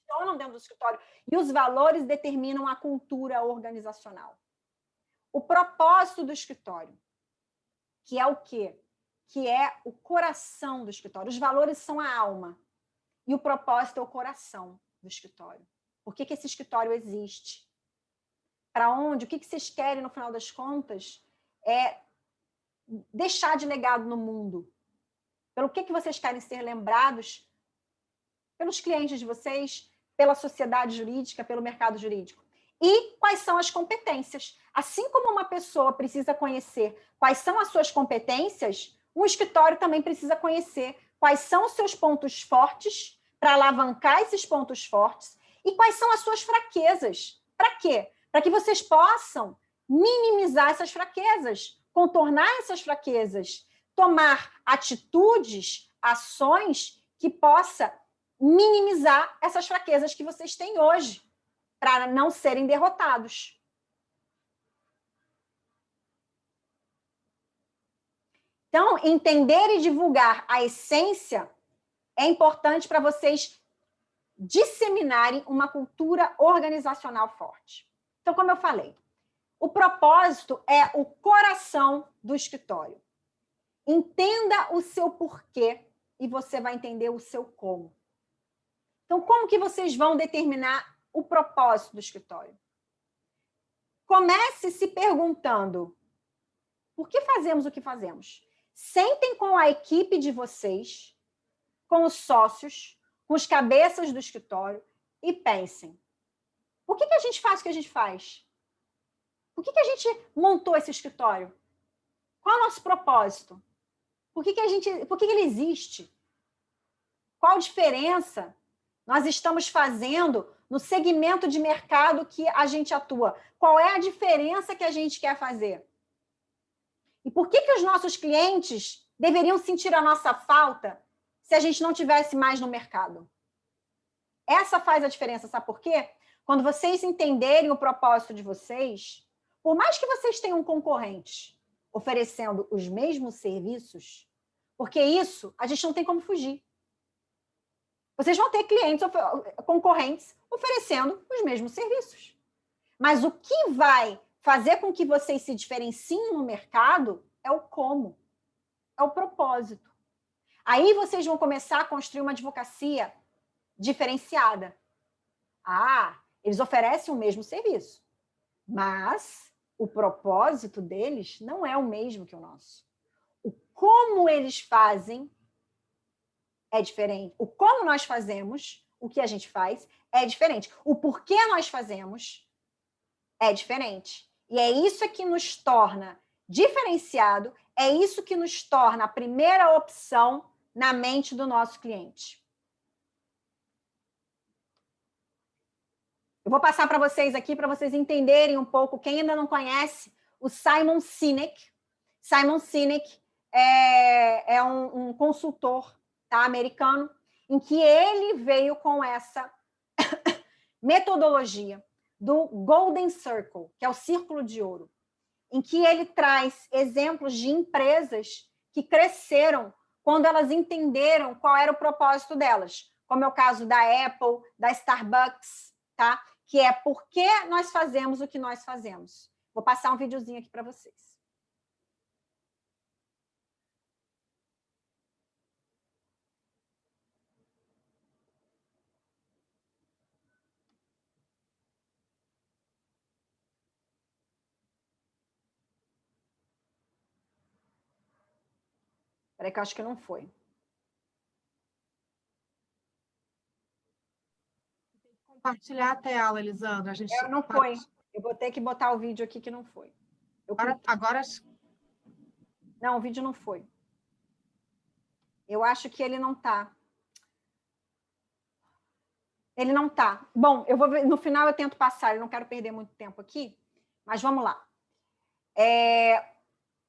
funcionam dentro do escritório? E os valores determinam a cultura organizacional. O propósito do escritório, que é o quê? Que é o coração do escritório. Os valores são a alma. E o propósito é o coração do escritório. Por que esse escritório existe? Para onde? O que vocês querem, no final das contas, é deixar de legado no mundo. Pelo que vocês querem ser lembrados pelos clientes de vocês, pela sociedade jurídica, pelo mercado jurídico. E quais são as competências. Assim como uma pessoa precisa conhecer quais são as suas competências, um escritório também precisa conhecer quais são os seus pontos fortes para alavancar esses pontos fortes e quais são as suas fraquezas. Para quê? Para que vocês possam minimizar essas fraquezas, contornar essas fraquezas, tomar atitudes, ações que possa minimizar essas fraquezas que vocês têm hoje, para não serem derrotados. Então, entender e divulgar a essência é importante para vocês disseminarem uma cultura organizacional forte. Então, como eu falei, o propósito é o coração do escritório. Entenda o seu porquê e você vai entender o seu como. Então, como que vocês vão determinar o propósito do escritório? Comece se perguntando: por que fazemos o que fazemos? Sentem com a equipe de vocês, com os sócios, com os cabeças do escritório e pensem: por que a gente faz o que a gente faz? Por que a gente montou esse escritório? Qual é o nosso propósito? Por que ele existe? Qual a diferença nós estamos fazendo no segmento de mercado que a gente atua? Qual é a diferença que a gente quer fazer? E por que os nossos clientes deveriam sentir a nossa falta se a gente não tivesse mais no mercado? Essa faz a diferença, sabe por quê? Quando vocês entenderem o propósito de vocês, por mais que vocês tenham concorrentes oferecendo os mesmos serviços, porque isso a gente não tem como fugir. Vocês vão ter clientes, concorrentes oferecendo os mesmos serviços. Mas o que vai fazer com que vocês se diferenciem no mercado é o como, é o propósito. Aí vocês vão começar a construir uma advocacia diferenciada. Eles oferecem o mesmo serviço, mas o propósito deles não é o mesmo que o nosso. O como eles fazem é diferente. O como nós fazemos, o que a gente faz, é diferente. O porquê nós fazemos é diferente. E é isso que nos torna diferenciado, é isso que nos torna a primeira opção na mente do nosso cliente. Eu vou passar para vocês aqui, para vocês entenderem um pouco, quem ainda não conhece, o Simon Sinek. Simon Sinek é um consultor tá, americano, em que ele veio com essa metodologia do Golden Circle, que é o círculo de ouro, em que ele traz exemplos de empresas que cresceram quando elas entenderam qual era o propósito delas, como é o caso da Apple, da Starbucks, tá? Que é por que nós fazemos o que nós fazemos. Vou passar um videozinho aqui para vocês. Peraí que eu acho que não foi. Compartilhar a tela, Elisandra. Não foi. Eu vou ter que botar o vídeo aqui que não foi. Agora... Não, o vídeo não foi. Eu acho que ele não está. Ele não está. Bom, eu vou ver, no final eu tento passar, eu não quero perder muito tempo aqui, mas vamos lá.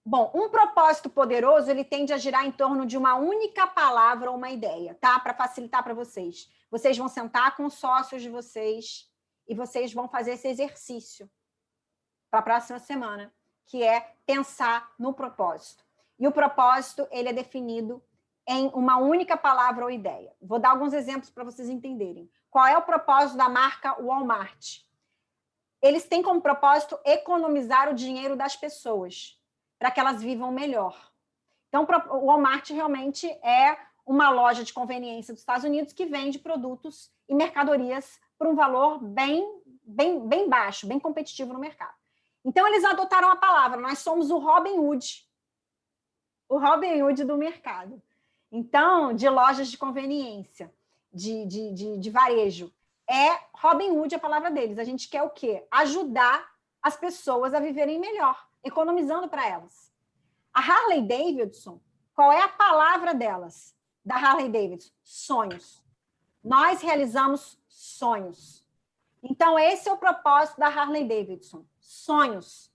Bom, um propósito poderoso, ele tende a girar em torno de uma única palavra ou uma ideia, tá? Para facilitar para vocês. Vocês vão sentar com os sócios de vocês e vocês vão fazer esse exercício para a próxima semana, que é pensar no propósito. E o propósito, ele é definido em uma única palavra ou ideia. Vou dar alguns exemplos para vocês entenderem. Qual é o propósito da marca Walmart? Eles têm como propósito economizar o dinheiro das pessoas, para que elas vivam melhor. Então, o Walmart realmente é uma loja de conveniência dos Estados Unidos que vende produtos e mercadorias por um valor bem baixo, bem competitivo no mercado. Então, eles adotaram a palavra, nós somos o Robin Hood do mercado. Então, de lojas de conveniência, de varejo. Robin Hood a palavra deles. A gente quer o quê? Ajudar as pessoas a viverem melhor, economizando para elas. A Harley Davidson, qual é a palavra delas? Da Harley Davidson? Sonhos. Nós realizamos sonhos. Então, esse é o propósito da Harley Davidson. Sonhos.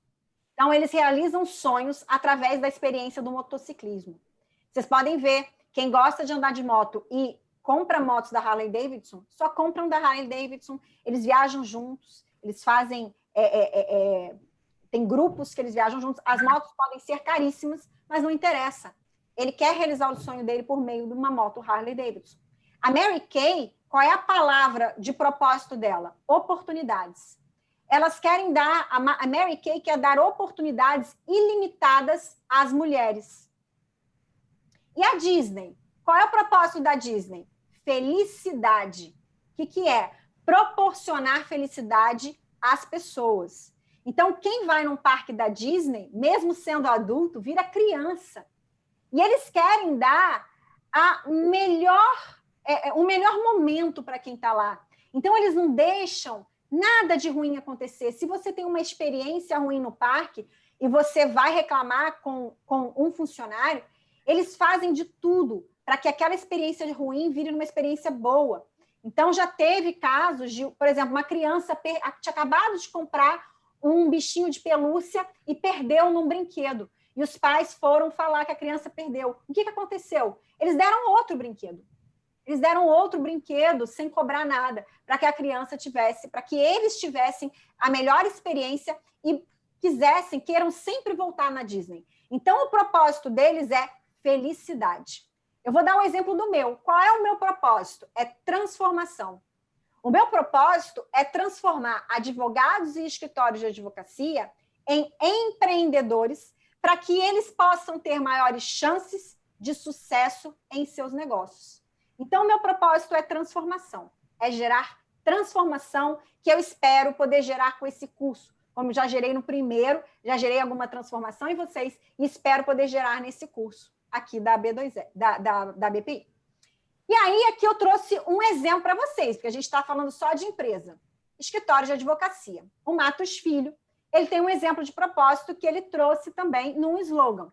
Então, eles realizam sonhos através da experiência do motociclismo. Vocês podem ver, quem gosta de andar de moto e compra motos da Harley Davidson, só compram da Harley Davidson, eles viajam juntos, eles fazem... Tem grupos que eles viajam juntos, as motos podem ser caríssimas, mas não interessa. Ele quer realizar o sonho dele por meio de uma moto Harley Davidson. A Mary Kay, qual é a palavra de propósito dela? Oportunidades. Elas querem dar, a Mary Kay quer dar oportunidades ilimitadas às mulheres. E a Disney? Qual é o propósito da Disney? Felicidade. O que é? Proporcionar felicidade às pessoas. Então, quem vai num parque da Disney, mesmo sendo adulto, vira criança. E eles querem dar o melhor momento para quem está lá. Então, eles não deixam nada de ruim acontecer. Se você tem uma experiência ruim no parque e você vai reclamar com um funcionário, eles fazem de tudo para que aquela experiência ruim vire uma experiência boa. Então, já teve casos de, por exemplo, uma criança tinha acabado de comprar um bichinho de pelúcia e perdeu num brinquedo. E os pais foram falar que a criança perdeu. O que aconteceu? Eles deram outro brinquedo. Eles deram outro brinquedo sem cobrar nada, para que a criança tivesse, para que eles tivessem a melhor experiência e queiram sempre voltar na Disney. Então, o propósito deles é felicidade. Eu vou dar um exemplo do meu. Qual é o meu propósito? É transformação. O meu propósito é transformar advogados e escritórios de advocacia em empreendedores para que eles possam ter maiores chances de sucesso em seus negócios. Então, o meu propósito é transformação, é gerar transformação que eu espero poder gerar com esse curso. Como já gerei no primeiro, já gerei alguma transformação em vocês e espero poder gerar nesse curso aqui da BPI. E aí, aqui eu trouxe um exemplo para vocês, porque a gente está falando só de empresa. Escritório de advocacia. O Matos Filho, ele tem um exemplo de propósito que ele trouxe também num slogan.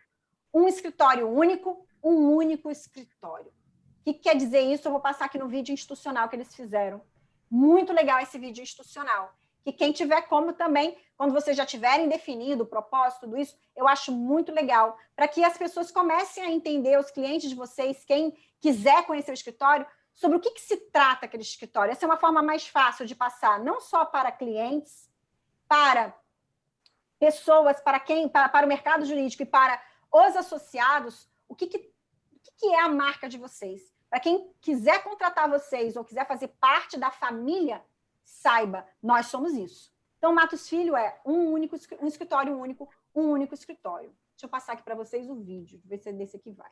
Um escritório único, um único escritório. O que quer dizer isso? Eu vou passar aqui no vídeo institucional que eles fizeram. Muito legal esse vídeo institucional. que quem tiver como também, quando vocês já tiverem definido o propósito, tudo isso, eu acho muito legal, para que as pessoas comecem a entender, os clientes de vocês, quem quiser conhecer o escritório, sobre o que se trata aquele escritório. Essa é uma forma mais fácil de passar, não só para clientes, para pessoas, para o mercado jurídico e para os associados, o que é a marca de vocês. Para quem quiser contratar vocês ou quiser fazer parte da família, saiba, nós somos isso. Então, Matos Filho é um escritório único, um único escritório. Deixa eu passar aqui para vocês o vídeo, ver se é desse aqui vai.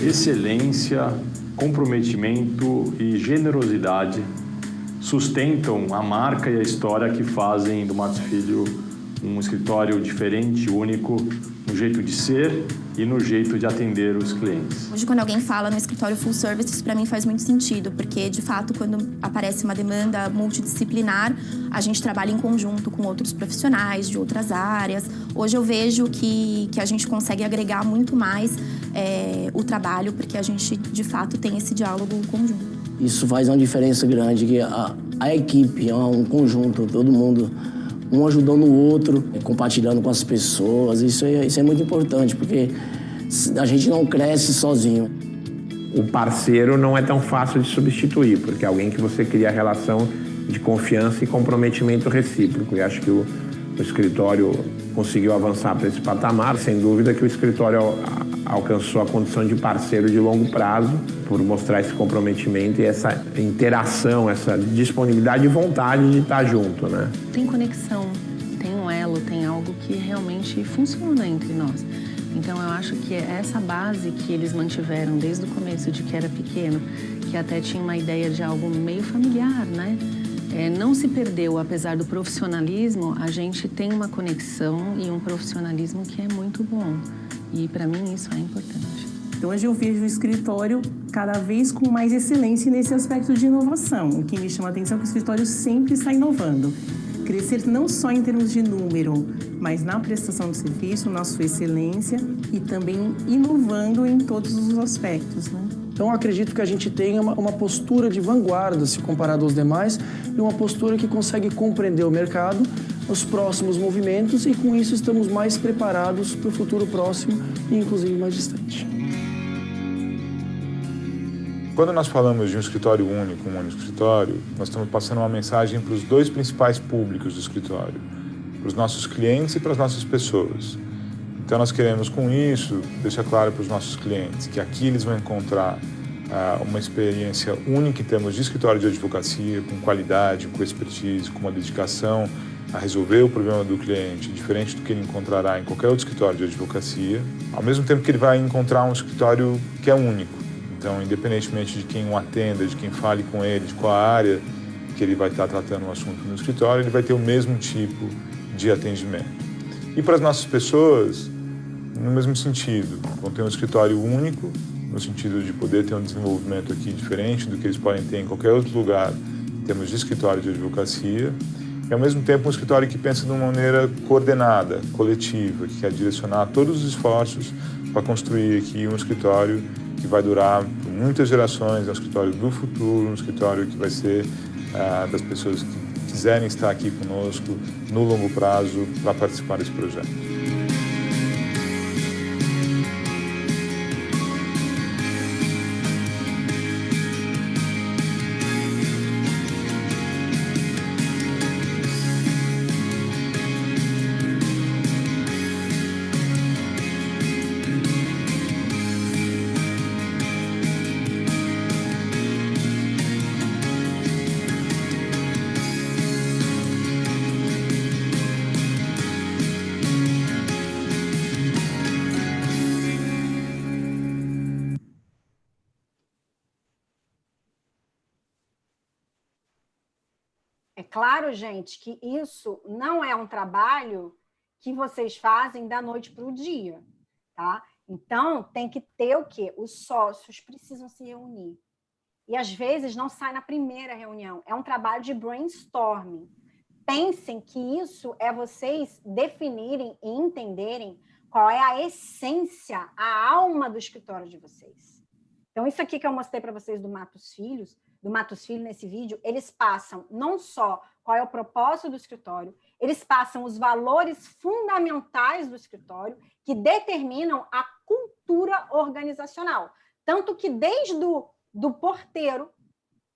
Excelência, comprometimento e generosidade sustentam a marca e a história que fazem do Matos Filho um escritório diferente, único, no jeito de ser e no jeito de atender os clientes. Hoje, quando alguém fala no escritório full service, isso para mim faz muito sentido, porque, de fato, quando aparece uma demanda multidisciplinar, a gente trabalha em conjunto com outros profissionais de outras áreas. Hoje eu vejo que a gente consegue agregar muito mais o trabalho, porque a gente, de fato, tem esse diálogo conjunto. Isso faz uma diferença grande, que a equipe é um conjunto, todo mundo, um ajudando o outro, compartilhando com as pessoas. Isso é muito importante, porque a gente não cresce sozinho. O parceiro não é tão fácil de substituir, porque é alguém que você cria relação de confiança e comprometimento recíproco. E acho que o escritório conseguiu avançar para esse patamar. Sem dúvida que o escritório alcançou a condição de parceiro de longo prazo, por mostrar esse comprometimento e essa interação, essa disponibilidade e vontade de estar junto, né? Tem conexão, tem um elo, tem algo que realmente funciona entre nós. Então, eu acho que essa base que eles mantiveram desde o começo, de que era pequeno, que até tinha uma ideia de algo meio familiar, né? Não se perdeu, apesar do profissionalismo, a gente tem uma conexão e um profissionalismo que é muito bom. E, para mim, isso é importante. Então, hoje eu vejo o escritório cada vez com mais excelência nesse aspecto de inovação. O que me chama a atenção é que o escritório sempre está inovando. Crescer não só em termos de número, mas na prestação de serviço, na sua excelência e também inovando em todos os aspectos, né? Então, eu acredito que a gente tenha uma postura de vanguarda, se comparado aos demais, e uma postura que consegue compreender o mercado, os próximos movimentos, e com isso estamos mais preparados para o futuro próximo e, inclusive, mais distante. Quando nós falamos de um escritório único, um único escritório, nós estamos passando uma mensagem para os dois principais públicos do escritório, para os nossos clientes e para as nossas pessoas. Então, nós queremos, com isso, deixar claro para os nossos clientes que aqui eles vão encontrar uma experiência única em termos de escritório de advocacia, com qualidade, com expertise, com uma dedicação a resolver o problema do cliente, diferente do que ele encontrará em qualquer outro escritório de advocacia, ao mesmo tempo que ele vai encontrar um escritório que é único. Então, independentemente de quem o atenda, de quem fale com ele, de qual área que ele vai estar tratando o assunto no escritório, ele vai ter o mesmo tipo de atendimento. E para as nossas pessoas, no mesmo sentido, vão ter um escritório único, no sentido de poder ter um desenvolvimento aqui diferente do que eles podem ter em qualquer outro lugar, em termos de escritório de advocacia, e ao mesmo tempo um escritório que pensa de uma maneira coordenada, coletiva, que quer direcionar todos os esforços para construir aqui um escritório que vai durar por muitas gerações, é um escritório do futuro, um escritório que vai ser das pessoas que quiserem estar aqui conosco no longo prazo para participar desse projeto. É claro, gente, que isso não é um trabalho que vocês fazem da noite para o dia, tá? Então, tem que ter o quê? Os sócios precisam se reunir. E, às vezes, não sai na primeira reunião. É um trabalho de brainstorming. Pensem que isso é vocês definirem e entenderem qual é a essência, a alma do escritório de vocês. Então, isso aqui que eu mostrei para vocês do Matos Filho nesse vídeo, eles passam não só qual é o propósito do escritório, eles passam os valores fundamentais do escritório que determinam a cultura organizacional. Tanto que desde do porteiro,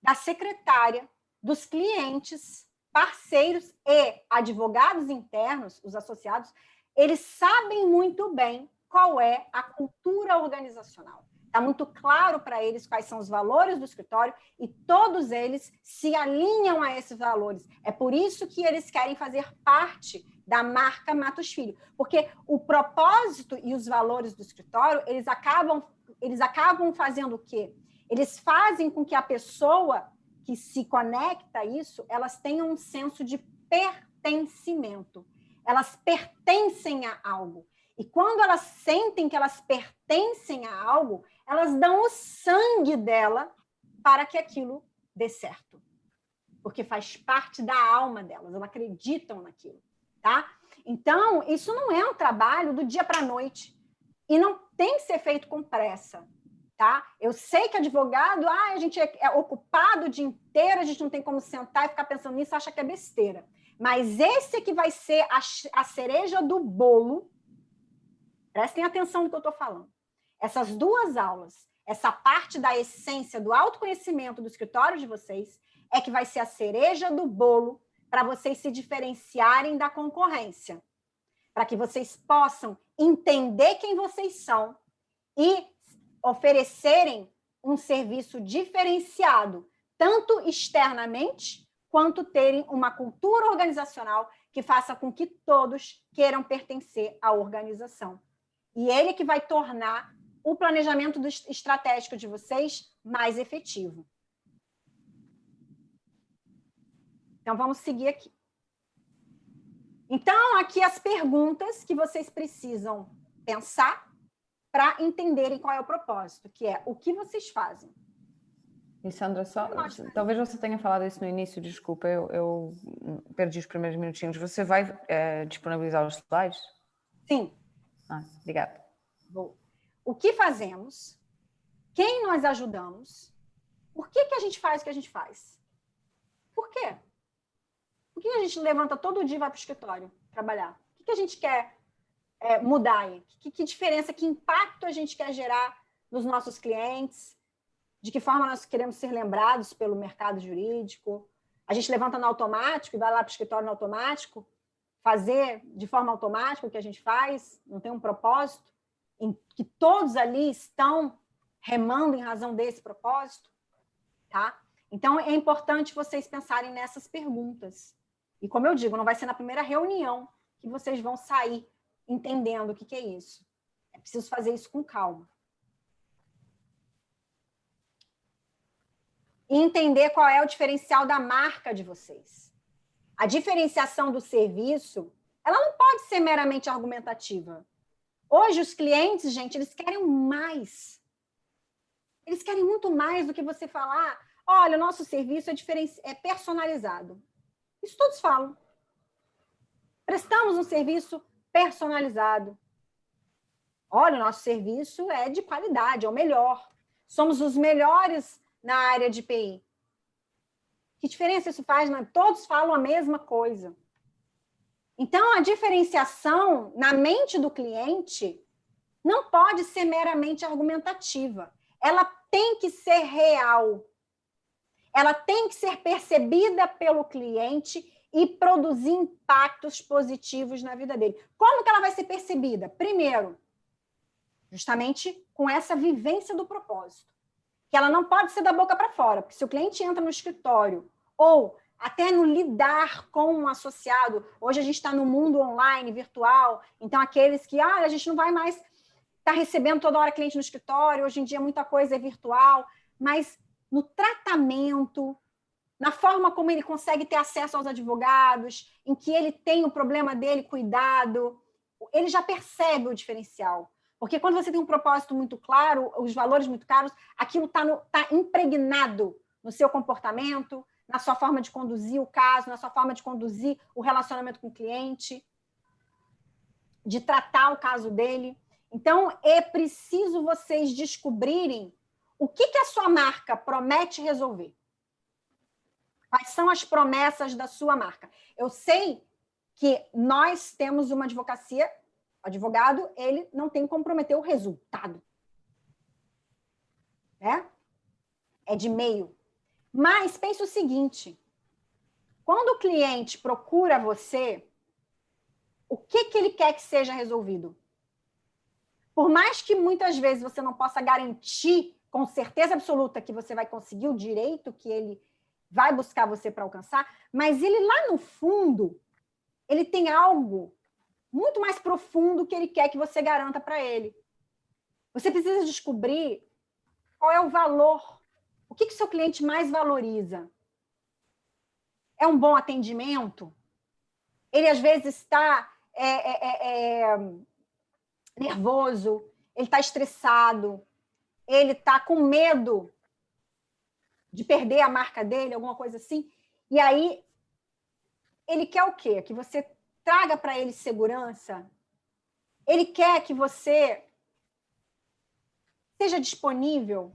da secretária, dos clientes, parceiros e advogados internos, os associados, eles sabem muito bem qual é a cultura organizacional. Está muito claro para eles quais são os valores do escritório e todos eles se alinham a esses valores. É por isso que eles querem fazer parte da marca Matos Filho, porque o propósito e os valores do escritório, eles acabam fazendo o quê? Eles fazem com que a pessoa que se conecta a isso, elas tenham um senso de pertencimento. Elas pertencem a algo. E quando elas sentem que elas pertencem a algo, elas dão o sangue dela para que aquilo dê certo. Porque faz parte da alma delas, elas acreditam naquilo, tá? Então, isso não é um trabalho do dia para a noite. E não tem que ser feito com pressa, tá? Eu sei que advogado, a gente é ocupado o dia inteiro, a gente não tem como sentar e ficar pensando nisso, acha que é besteira. Mas esse que vai ser a cereja do bolo. Prestem atenção no que eu estou falando. Essas duas aulas, essa parte da essência do autoconhecimento do escritório de vocês, é que vai ser a cereja do bolo para vocês se diferenciarem da concorrência. Para que vocês possam entender quem vocês são e oferecerem um serviço diferenciado, tanto externamente, quanto terem uma cultura organizacional que faça com que todos queiram pertencer à organização. E ele que vai tornar o planejamento estratégico de vocês mais efetivo. Então, vamos seguir aqui. Então, aqui as perguntas que vocês precisam pensar para entenderem qual é o propósito, que é o que vocês fazem. E, Sandra, talvez você tenha falado isso no início, desculpa, eu perdi os primeiros minutinhos. Você vai disponibilizar os slides? Sim. Obrigada. O que fazemos? Quem nós ajudamos? Por que a gente faz o que a gente faz? Por quê? Por que a gente levanta todo dia e vai para o escritório trabalhar? O que a gente quer mudar aí? Que diferença, que impacto a gente quer gerar nos nossos clientes? De que forma nós queremos ser lembrados pelo mercado jurídico? A gente levanta no automático e vai lá para o escritório no automático? Fazer de forma automática o que a gente faz? Não tem um propósito? Em que todos ali estão remando em razão desse propósito? Tá? Então, é importante vocês pensarem nessas perguntas. E, como eu digo, não vai ser na primeira reunião que vocês vão sair entendendo o que é isso. É preciso fazer isso com calma. E entender qual é o diferencial da marca de vocês. A diferenciação do serviço, ela não pode ser meramente argumentativa. Hoje, os clientes, gente, eles querem mais. Eles querem muito mais do que você falar, olha, o nosso serviço é personalizado. Isso todos falam. Prestamos um serviço personalizado. Olha, o nosso serviço é de qualidade, é o melhor. Somos os melhores na área de PI. Que diferença isso faz? Todos falam a mesma coisa. Então, a diferenciação na mente do cliente não pode ser meramente argumentativa. Ela tem que ser real. Ela tem que ser percebida pelo cliente e produzir impactos positivos na vida dele. Como que ela vai ser percebida? Primeiro, justamente com essa vivência do propósito. Que ela não pode ser da boca para fora, porque se o cliente entra no escritório ou até no lidar com um associado, hoje a gente está no mundo online, virtual, então aqueles que, a gente não vai mais estar recebendo toda hora cliente no escritório, hoje em dia muita coisa é virtual, mas no tratamento, na forma como ele consegue ter acesso aos advogados, em que ele tem o problema dele cuidado, ele já percebe o diferencial. Porque quando você tem um propósito muito claro, os valores muito claros, aquilo está impregnado no seu comportamento, na sua forma de conduzir o caso, na sua forma de conduzir o relacionamento com o cliente, de tratar o caso dele. Então, é preciso vocês descobrirem o que a sua marca promete resolver. Quais são as promessas da sua marca? Eu sei que nós temos uma advocacia, o advogado, ele não tem que comprometer o resultado. É de meio. Mas pense o seguinte, quando o cliente procura você, o que ele quer que seja resolvido? Por mais que muitas vezes você não possa garantir com certeza absoluta que você vai conseguir o direito que ele vai buscar você para alcançar, mas ele lá no fundo, ele tem algo muito mais profundo que ele quer que você garanta para ele. Você precisa descobrir qual é o valor, o que o seu cliente mais valoriza. É um bom atendimento? Ele às vezes está nervoso, ele está estressado, ele está com medo de perder a marca dele, alguma coisa assim. E aí, ele quer o quê? Que você traga para ele segurança. Ele quer que você seja disponível.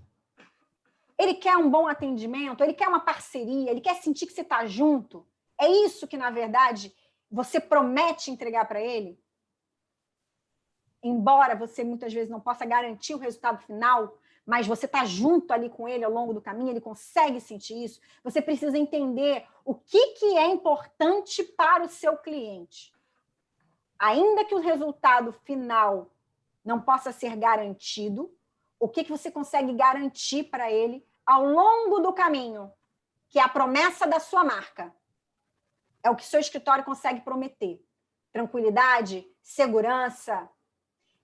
Ele quer um bom atendimento, ele quer uma parceria, ele quer sentir que você está junto. É isso que, na verdade, você promete entregar para ele? Embora você muitas vezes não possa garantir o resultado final, mas você está junto ali com ele ao longo do caminho, ele consegue sentir isso. Você precisa entender o que é importante para o seu cliente. Ainda que o resultado final não possa ser garantido, o que você consegue garantir para ele ao longo do caminho, que é a promessa da sua marca. É o que seu escritório consegue prometer. Tranquilidade, segurança.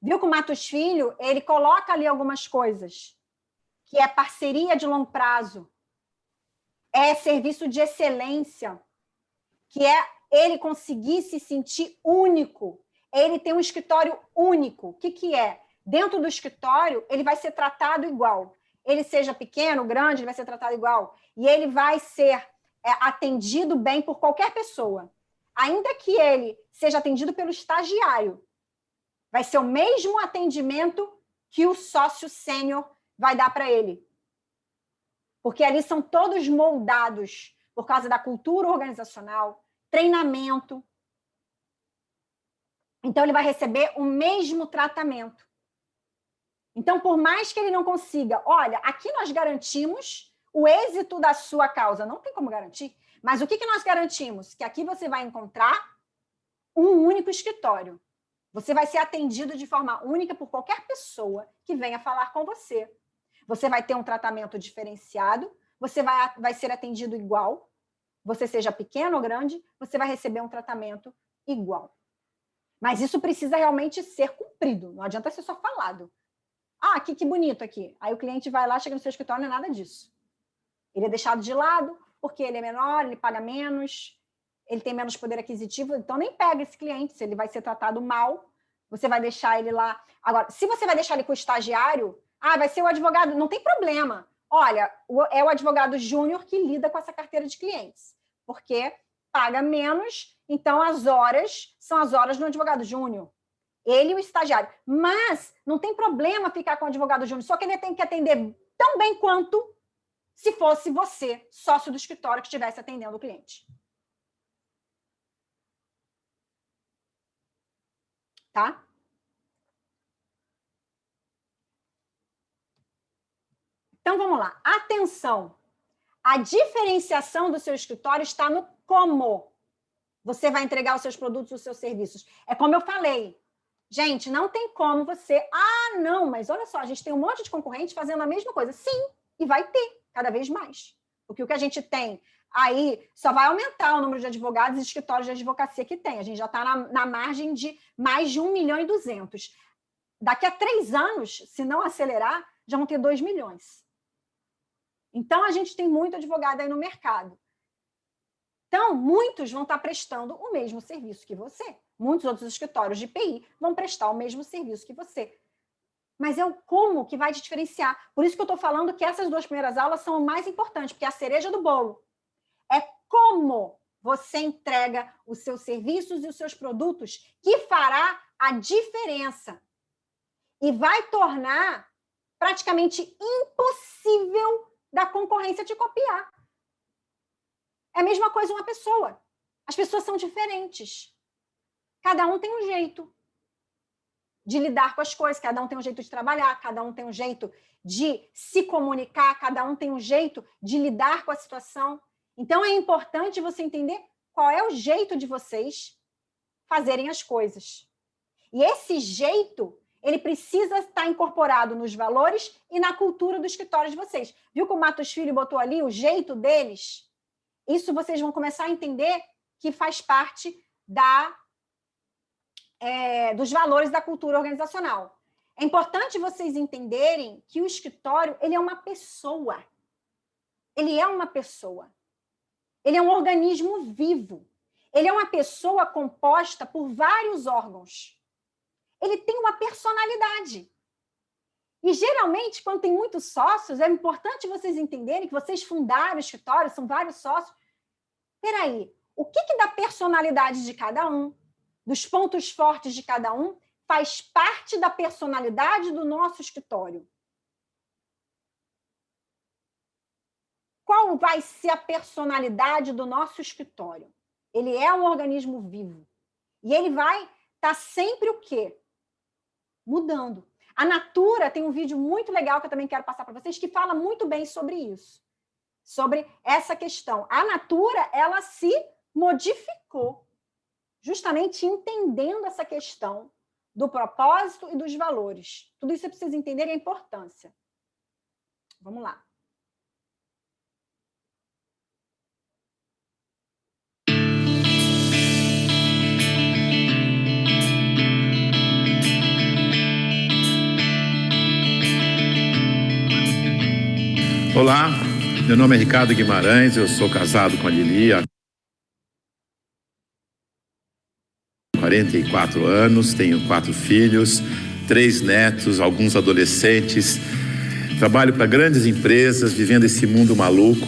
Viu que o Matos Filho, ele coloca ali algumas coisas, que é parceria de longo prazo, é serviço de excelência, que é ele conseguir se sentir único, ele tem um escritório único. O que é? Dentro do escritório, ele vai ser tratado igual. Ele seja pequeno, grande, ele vai ser tratado igual. E ele vai ser atendido bem por qualquer pessoa. Ainda que ele seja atendido pelo estagiário, vai ser o mesmo atendimento que o sócio sênior vai dar para ele. Porque ali são todos moldados por causa da cultura organizacional, treinamento. Então, ele vai receber o mesmo tratamento. Então, por mais que ele não consiga, olha, aqui nós garantimos o êxito da sua causa. Não tem como garantir. Mas o que nós garantimos? Que aqui você vai encontrar um único escritório. Você vai ser atendido de forma única por qualquer pessoa que venha falar com você. Você vai ter um tratamento diferenciado, você vai ser atendido igual, você seja pequeno ou grande, você vai receber um tratamento igual. Mas isso precisa realmente ser cumprido, não adianta ser só falado. Ah, que bonito aqui. Aí o cliente vai lá, chega no seu escritório, não é nada disso. Ele é deixado de lado porque ele é menor, ele paga menos, ele tem menos poder aquisitivo, então nem pega esse cliente, se ele vai ser tratado mal, você vai deixar ele lá. Agora, se você vai deixar ele com o estagiário, vai ser o advogado, não tem problema. Olha, é o advogado júnior que lida com essa carteira de clientes, porque paga menos, então as horas são as horas do advogado júnior. Ele e o estagiário. Mas não tem problema ficar com o advogado júnior, só que ele tem que atender tão bem quanto se fosse você, sócio do escritório, que estivesse atendendo o cliente. Tá? Então, vamos lá. Atenção! A diferenciação do seu escritório está no como você vai entregar os seus produtos, os seus serviços. É como eu falei. Gente, não tem como você... Ah, não, mas olha só, a gente tem um monte de concorrentes fazendo a mesma coisa. Sim, e vai ter cada vez mais. Porque o que a gente tem aí só vai aumentar o número de advogados e escritórios de advocacia que tem. A gente já está na margem de mais de 1.200.000. Daqui a 3 anos, se não acelerar, já vão ter 2 milhões. Então, a gente tem muito advogado aí no mercado. Então, muitos vão estar prestando o mesmo serviço que você. Muitos outros escritórios de PI vão prestar o mesmo serviço que você. Mas é o como que vai te diferenciar. Por isso que eu estou falando que essas 2 primeiras aulas são o mais importantes, porque é a cereja do bolo. É como você entrega os seus serviços e os seus produtos que fará a diferença. E vai tornar praticamente impossível da concorrência te copiar. É a mesma coisa uma pessoa. As pessoas são diferentes. Cada um tem um jeito de lidar com as coisas, cada um tem um jeito de trabalhar, cada um tem um jeito de se comunicar, cada um tem um jeito de lidar com a situação. Então, é importante você entender qual é o jeito de vocês fazerem as coisas. E esse jeito, ele precisa estar incorporado nos valores e na cultura do escritório de vocês. Viu que o Matos Filho botou ali o jeito deles? Isso vocês vão começar a entender que faz parte dos valores da cultura organizacional. É importante vocês entenderem que o escritório, ele é uma pessoa. Ele é uma pessoa. Ele é um organismo vivo. Ele é uma pessoa composta por vários órgãos. Ele tem uma personalidade. E, geralmente, quando tem muitos sócios, é importante vocês entenderem que vocês fundaram o escritório, são vários sócios. Peraí, o que da personalidade de cada um, dos pontos fortes de cada um, faz parte da personalidade do nosso escritório? Qual vai ser a personalidade do nosso escritório? Ele é um organismo vivo. E ele vai estar sempre o quê? Mudando. A Natura tem um vídeo muito legal que eu também quero passar para vocês, que fala muito bem sobre isso. Sobre essa questão. A Natura, ela se modificou, justamente entendendo essa questão do propósito e dos valores. Tudo isso é preciso entender a importância. Vamos lá. Olá, meu nome é Ricardo Guimarães, eu sou casado com a Lili há 44 anos, tenho 4 filhos, 3 netos, alguns adolescentes, trabalho para grandes empresas, vivendo esse mundo maluco,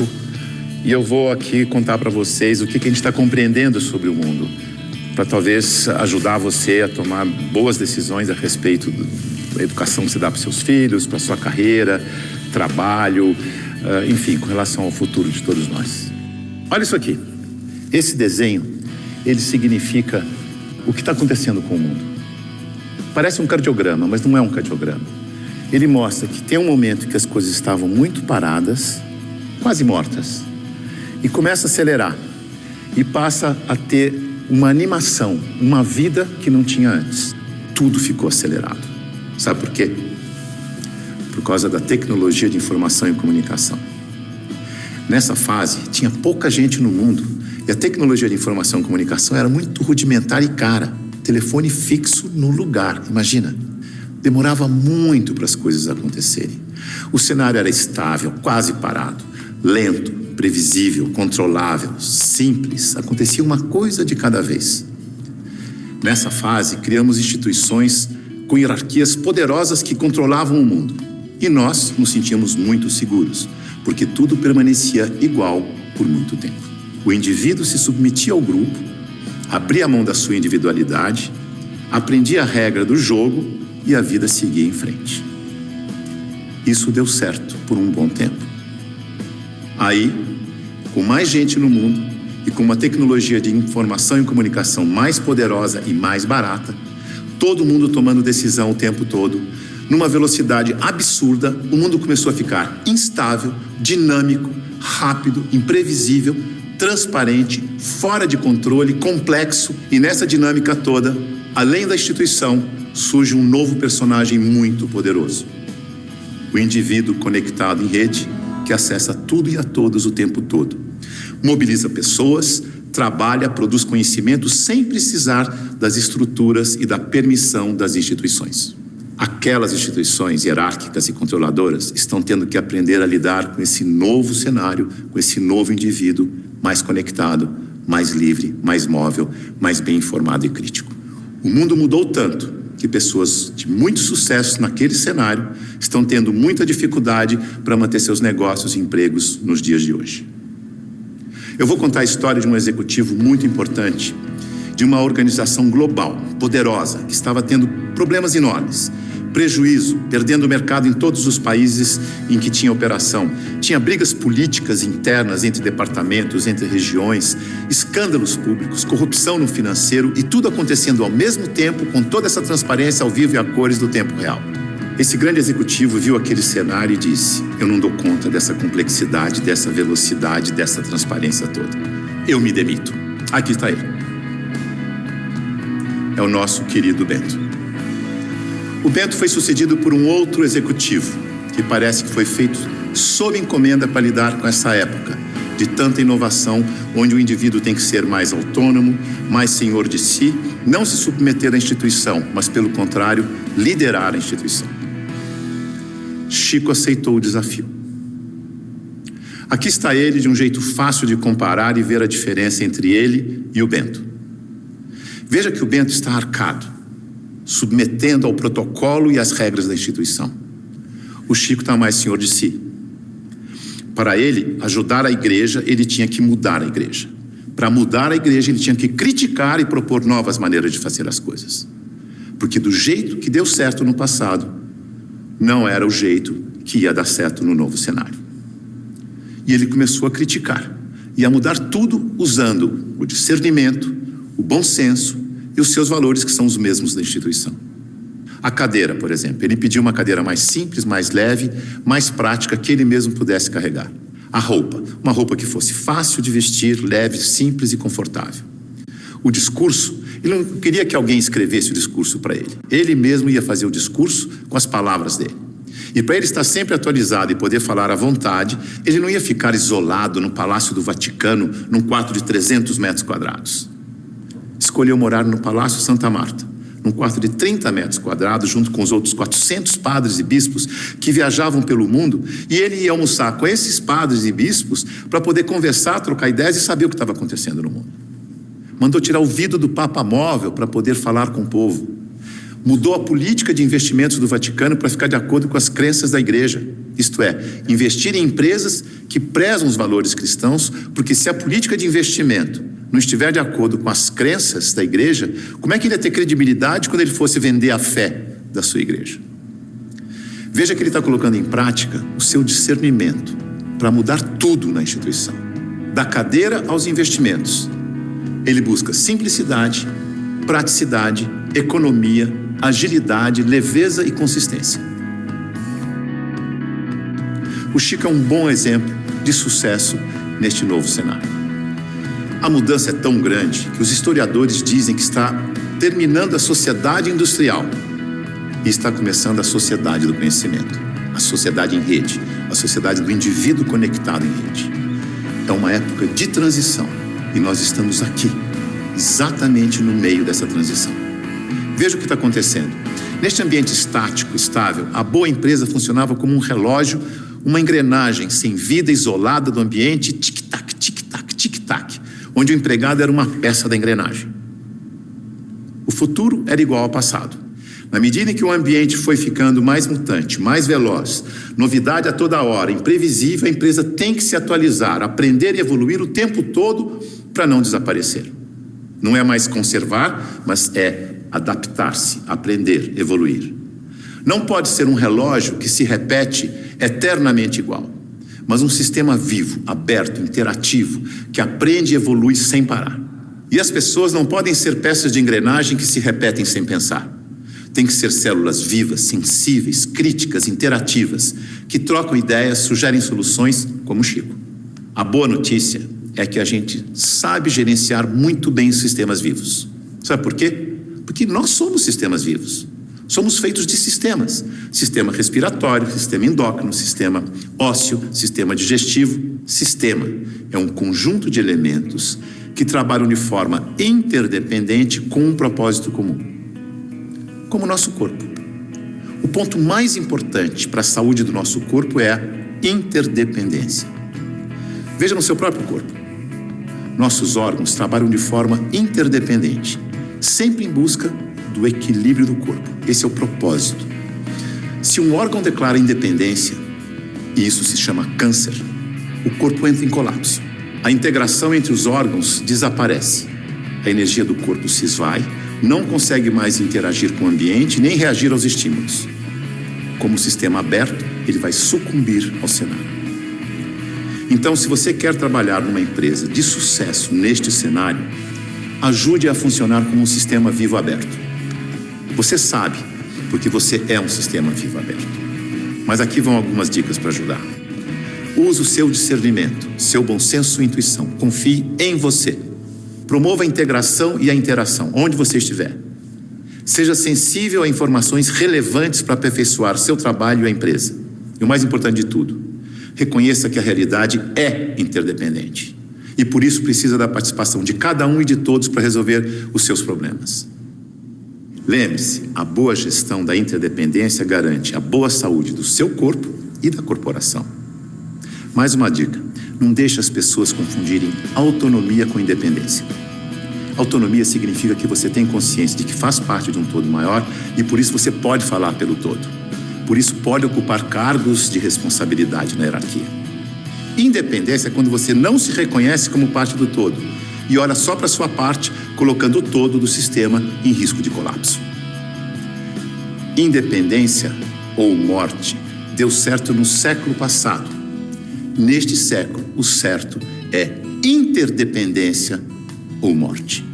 e eu vou aqui contar para vocês o que a gente está compreendendo sobre o mundo, para talvez ajudar você a tomar boas decisões a respeito da educação que você dá para seus filhos, para sua carreira, trabalho, enfim, com relação ao futuro de todos nós. Olha isso aqui. Esse desenho, ele significa o que está acontecendo com o mundo. Parece um cardiograma, mas não é um cardiograma. Ele mostra que tem um momento que as coisas estavam muito paradas, quase mortas, e começa a acelerar, e passa a ter uma animação, uma vida que não tinha antes. Tudo ficou acelerado. Sabe por quê? Por causa da tecnologia de informação e comunicação. Nessa fase, tinha pouca gente no mundo, e a tecnologia de informação e comunicação era muito rudimentar e cara. Telefone fixo no lugar, imagina. Demorava muito para as coisas acontecerem. O cenário era estável, quase parado, lento, previsível, controlável, simples. Acontecia uma coisa de cada vez. Nessa fase, criamos instituições com hierarquias poderosas que controlavam o mundo. E nós nos sentíamos muito seguros, porque tudo permanecia igual por muito tempo. O indivíduo se submetia ao grupo, abria a mão da sua individualidade, aprendia a regra do jogo e a vida seguia em frente. Isso deu certo por um bom tempo. Aí, com mais gente no mundo e com uma tecnologia de informação e comunicação mais poderosa e mais barata, todo mundo tomando decisão o tempo todo, numa velocidade absurda, o mundo começou a ficar instável, dinâmico, rápido, imprevisível, transparente, fora de controle, complexo, e nessa dinâmica toda, além da instituição, surge um novo personagem muito poderoso. O indivíduo conectado em rede, que acessa tudo e a todos o tempo todo. Mobiliza pessoas, trabalha, produz conhecimento sem precisar das estruturas e da permissão das instituições. Aquelas instituições hierárquicas e controladoras estão tendo que aprender a lidar com esse novo cenário, com esse novo indivíduo mais conectado, mais livre, mais móvel, mais bem informado e crítico. O mundo mudou tanto que pessoas de muito sucesso naquele cenário estão tendo muita dificuldade para manter seus negócios e empregos nos dias de hoje. Eu vou contar a história de um executivo muito importante, de uma organização global, poderosa, que estava tendo problemas enormes, prejuízo, perdendo o mercado em todos os países em que tinha operação. Tinha brigas políticas internas entre departamentos, entre regiões, escândalos públicos, corrupção no financeiro e tudo acontecendo ao mesmo tempo, com toda essa transparência ao vivo e a cores do tempo real. Esse grande executivo viu aquele cenário e disse: eu não dou conta dessa complexidade, dessa velocidade, dessa transparência toda. Eu me demito. Aqui está ele. É o nosso querido Bento. O Bento foi sucedido por um outro executivo, que parece que foi feito sob encomenda para lidar com essa época de tanta inovação, onde o indivíduo tem que ser mais autônomo, mais senhor de si, não se submeter à instituição, mas, pelo contrário, liderar a instituição. Chico aceitou o desafio. Aqui está ele, de um jeito fácil de comparar e ver a diferença entre ele e o Bento. Veja que o Bento está arcado, submetendo ao protocolo e às regras da instituição. O Chico está mais senhor de si. Para ele ajudar a igreja, ele tinha que mudar a igreja. Para mudar a igreja, ele tinha que criticar e propor novas maneiras de fazer as coisas. Porque do jeito que deu certo no passado, não era o jeito que ia dar certo no novo cenário. E ele começou a criticar e a mudar tudo usando o discernimento, o bom senso e os seus valores, que são os mesmos da instituição. A cadeira, por exemplo, ele pediu uma cadeira mais simples, mais leve, mais prática, que ele mesmo pudesse carregar. A roupa, uma roupa que fosse fácil de vestir, leve, simples e confortável. O discurso, ele não queria que alguém escrevesse o discurso para ele. Ele mesmo ia fazer o discurso com as palavras dele. E para ele estar sempre atualizado e poder falar à vontade, ele não ia ficar isolado no Palácio do Vaticano, num quarto de 300 metros quadrados. Escolheu morar no Palácio Santa Marta, num quarto de 30 metros quadrados, junto com os outros 400 padres e bispos que viajavam pelo mundo, e ele ia almoçar com esses padres e bispos para poder conversar, trocar ideias e saber o que estava acontecendo no mundo. Mandou tirar o vidro do Papa Móvel para poder falar com o povo. Mudou a política de investimentos do Vaticano para ficar de acordo com as crenças da igreja. Isto é, investir em empresas que prezam os valores cristãos, porque se a política de investimento não estiver de acordo com as crenças da igreja, como é que ele ia ter credibilidade quando ele fosse vender a fé da sua igreja? Veja que ele está colocando em prática o seu discernimento para mudar tudo na instituição. Da cadeira aos investimentos. Ele busca simplicidade, praticidade, economia, agilidade, leveza e consistência. O Chico é um bom exemplo de sucesso neste novo cenário. A mudança é tão grande que os historiadores dizem que está terminando a sociedade industrial e está começando a sociedade do conhecimento, a sociedade em rede, a sociedade do indivíduo conectado em rede. É uma época de transição e nós estamos aqui, exatamente no meio dessa transição. Veja o que está acontecendo. Neste ambiente estático, estável, a boa empresa funcionava como um relógio, uma engrenagem sem vida, isolada do ambiente, tic-tac, tic-tac, tic-tac, onde o empregado era uma peça da engrenagem. O futuro era igual ao passado. Na medida em que o ambiente foi ficando mais mutante, mais veloz, novidade a toda hora, imprevisível, a empresa tem que se atualizar, aprender e evoluir o tempo todo para não desaparecer. Não é mais conservar, mas é adaptar-se, aprender, evoluir. Não pode ser um relógio que se repete eternamente igual. mas um sistema vivo, aberto, interativo, que aprende e evolui sem parar. E as pessoas não podem ser peças de engrenagem que se repetem sem pensar. Tem que ser células vivas, sensíveis, críticas, interativas, que trocam ideias, sugerem soluções, como o Chico. A boa notícia é que a gente sabe gerenciar muito bem os sistemas vivos. Sabe por quê? Porque nós somos sistemas vivos. Somos feitos de sistemas. Sistema respiratório, sistema endócrino, sistema ósseo, sistema digestivo. Sistema é um conjunto de elementos que trabalham de forma interdependente com um propósito comum. Como o nosso corpo. O ponto mais importante para a saúde do nosso corpo é a interdependência. Veja no seu próprio corpo. Nossos órgãos trabalham de forma interdependente, sempre em busca do equilíbrio do corpo. Esse é o propósito. Se um órgão declara independência, e isso se chama câncer, o corpo entra em colapso. A integração entre os órgãos desaparece. A energia do corpo se esvai, não consegue mais interagir com o ambiente nem reagir aos estímulos. Como sistema aberto, ele vai sucumbir ao cenário. Então, se você quer trabalhar numa empresa de sucesso neste cenário, ajude a funcionar como um sistema vivo aberto. Você sabe, porque você é um sistema vivo aberto. Mas aqui vão algumas dicas para ajudar. Use o seu discernimento, seu bom senso e intuição. Confie em você. Promova a integração e a interação, onde você estiver. Seja sensível a informações relevantes para aperfeiçoar seu trabalho e a empresa. E o mais importante de tudo, reconheça que a realidade é interdependente. E por isso precisa da participação de cada um e de todos para resolver os seus problemas. Lembre-se, a boa gestão da interdependência garante a boa saúde do seu corpo e da corporação. Mais uma dica, não deixe as pessoas confundirem autonomia com independência. Autonomia significa que você tem consciência de que faz parte de um todo maior e por isso você pode falar pelo todo. Por isso pode ocupar cargos de responsabilidade na hierarquia. Independência é quando você não se reconhece como parte do todo e olha só para a sua parte, colocando o todo do sistema em risco de colapso. Independência ou morte deu certo no século passado. Neste século, o certo é interdependência ou morte.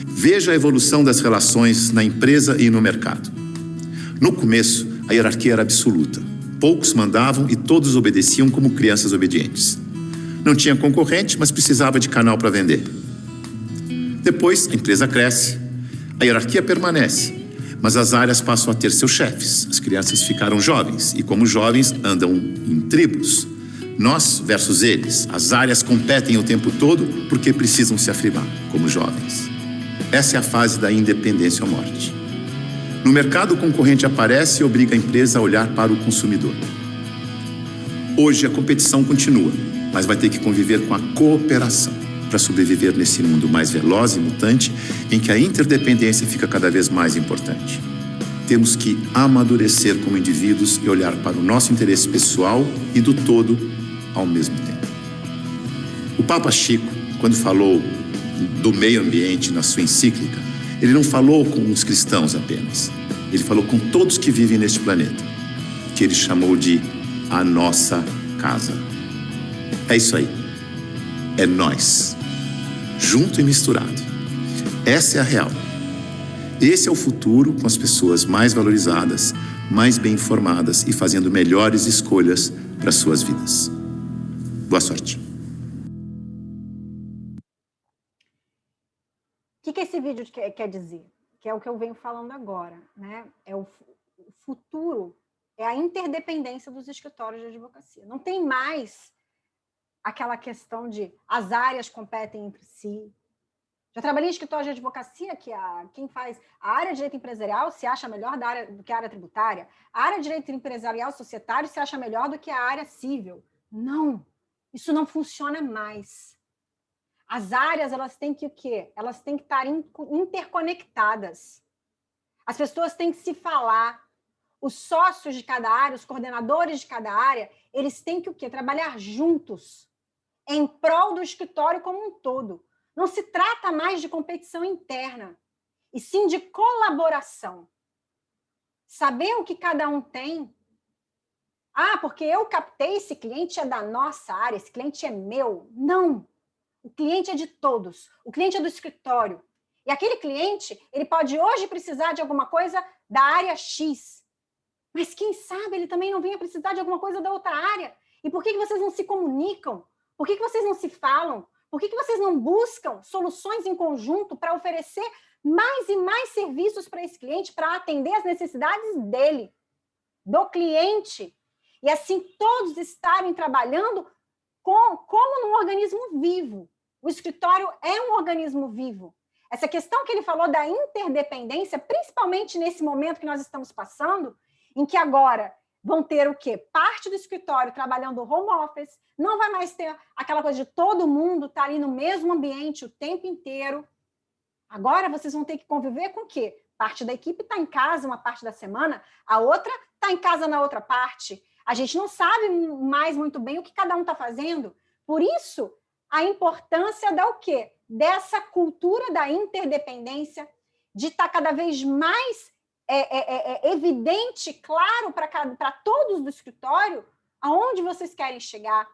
Veja a evolução das relações na empresa e no mercado. No começo, a hierarquia era absoluta. Poucos mandavam e todos obedeciam como crianças obedientes. Não tinha concorrente, mas precisava de canal para vender. Depois, a empresa cresce, a hierarquia permanece, mas as áreas passam a ter seus chefes. As crianças ficaram jovens e, como jovens, andam em tribos. Nós versus eles. As áreas competem o tempo todo porque precisam se afirmar, como jovens. Essa é a fase da independência ou morte. No mercado, o concorrente aparece e obriga a empresa a olhar para o consumidor. Hoje, a competição continua, mas vai ter que conviver com a cooperação para sobreviver nesse mundo mais veloz e mutante em que a interdependência fica cada vez mais importante. Temos que amadurecer como indivíduos e olhar para o nosso interesse pessoal e do todo ao mesmo tempo. O Papa Chico, quando falou do meio ambiente na sua encíclica, ele não falou com os cristãos apenas. Ele falou com todos que vivem neste planeta, que ele chamou de a nossa casa. É isso aí. É nós, junto e misturado. Essa é a real. Esse é o futuro com as pessoas mais valorizadas, mais bem informadas e fazendo melhores escolhas para suas vidas. Boa sorte. O que esse vídeo quer dizer? Que é o que eu venho falando agora, né? O futuro é a interdependência dos escritórios de advocacia. Não tem mais aquela questão de as áreas competem entre si. Já trabalhei em escritório de advocacia que quem faz a área de direito empresarial se acha melhor do que a área tributária. A área de direito empresarial societário se acha melhor do que a área civil. Não, isso não funciona mais. As áreas, elas têm que o quê? Elas têm que estar interconectadas. As pessoas têm que se falar. Os sócios de cada área, os coordenadores de cada área, eles têm que o quê? Trabalhar juntos em prol do escritório como um todo. Não se trata mais de competição interna, e sim de colaboração. Saber o que cada um tem, Ah, porque eu captei, esse cliente é da nossa área, esse cliente é meu. Não. O cliente é de todos. O cliente é do escritório. E aquele cliente, ele pode hoje precisar de alguma coisa da área X. Mas quem sabe ele também não venha precisar de alguma coisa da outra área. E por que vocês não se comunicam? Por que vocês não se falam? Por que vocês não buscam soluções em conjunto para oferecer mais e mais serviços para esse cliente, para atender as necessidades dele, do cliente? E assim todos estarem trabalhando como num organismo vivo. O escritório é um organismo vivo. Essa questão que ele falou da interdependência, principalmente nesse momento que nós estamos passando, em que agora vão ter o quê? Parte do escritório trabalhando home office, não vai mais ter aquela coisa de todo mundo estar ali no mesmo ambiente o tempo inteiro. Agora vocês vão ter que conviver com o quê? Parte da equipe está em casa uma parte da semana, a outra está em casa na outra parte. A gente não sabe mais muito bem o que cada um está fazendo. Por isso, a importância da o quê? Dessa cultura da interdependência, de estar cada vez mais evidente, claro para todos do escritório, aonde vocês querem chegar,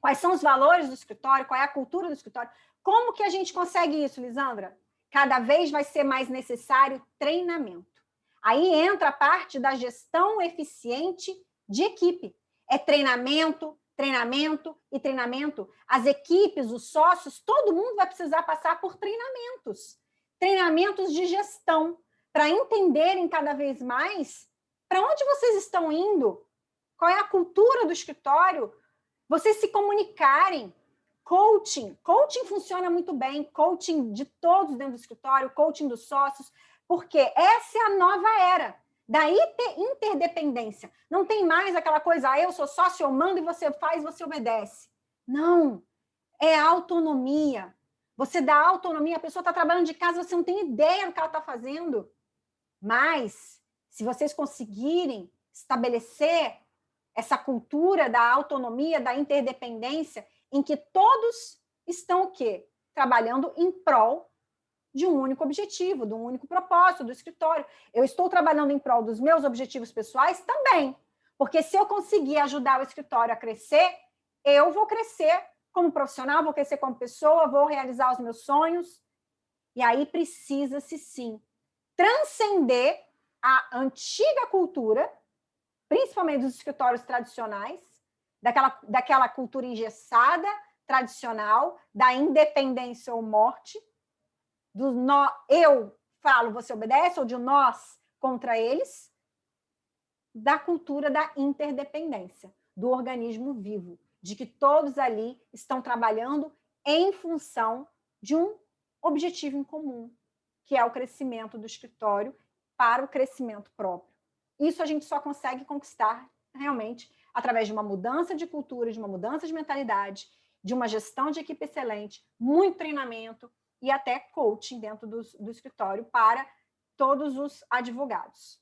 quais são os valores do escritório, qual é a cultura do escritório. Como que a gente consegue isso, Lisandra? Cada vez vai ser mais necessário treinamento. Aí entra a parte da gestão eficiente de equipe. É treinamento, treinamento e treinamento. As equipes, os sócios, todo mundo vai precisar passar por treinamentos. Treinamentos de gestão, para entenderem cada vez mais para onde vocês estão indo, qual é a cultura do escritório, vocês se comunicarem. Coaching funciona muito bem, coaching de todos dentro do escritório, coaching dos sócios, porque essa é a nova era da interdependência. Não tem mais aquela coisa, eu sou sócio, eu mando e você faz, você obedece. Não, é autonomia. Você dá autonomia, a pessoa está trabalhando de casa, você não tem ideia do que ela está fazendo. Mas, se vocês conseguirem estabelecer essa cultura da autonomia, da interdependência, em que todos estão o quê? Trabalhando em prol de um único objetivo, de um único propósito do escritório. Eu estou trabalhando em prol dos meus objetivos pessoais também, porque se eu conseguir ajudar o escritório a crescer, eu vou crescer como profissional, vou crescer como pessoa, vou realizar os meus sonhos. E aí precisa-se, sim, transcender a antiga cultura, principalmente dos escritórios tradicionais, daquela cultura engessada, tradicional, da independência ou morte, eu falo, você obedece, ou de nós contra eles, da cultura da interdependência, do organismo vivo, de que todos ali estão trabalhando em função de um objetivo em comum, que é o crescimento do escritório para o crescimento próprio. Isso a gente só consegue conquistar realmente através de uma mudança de cultura, de uma mudança de mentalidade, de uma gestão de equipe excelente, muito treinamento e até coaching dentro do escritório para todos os advogados.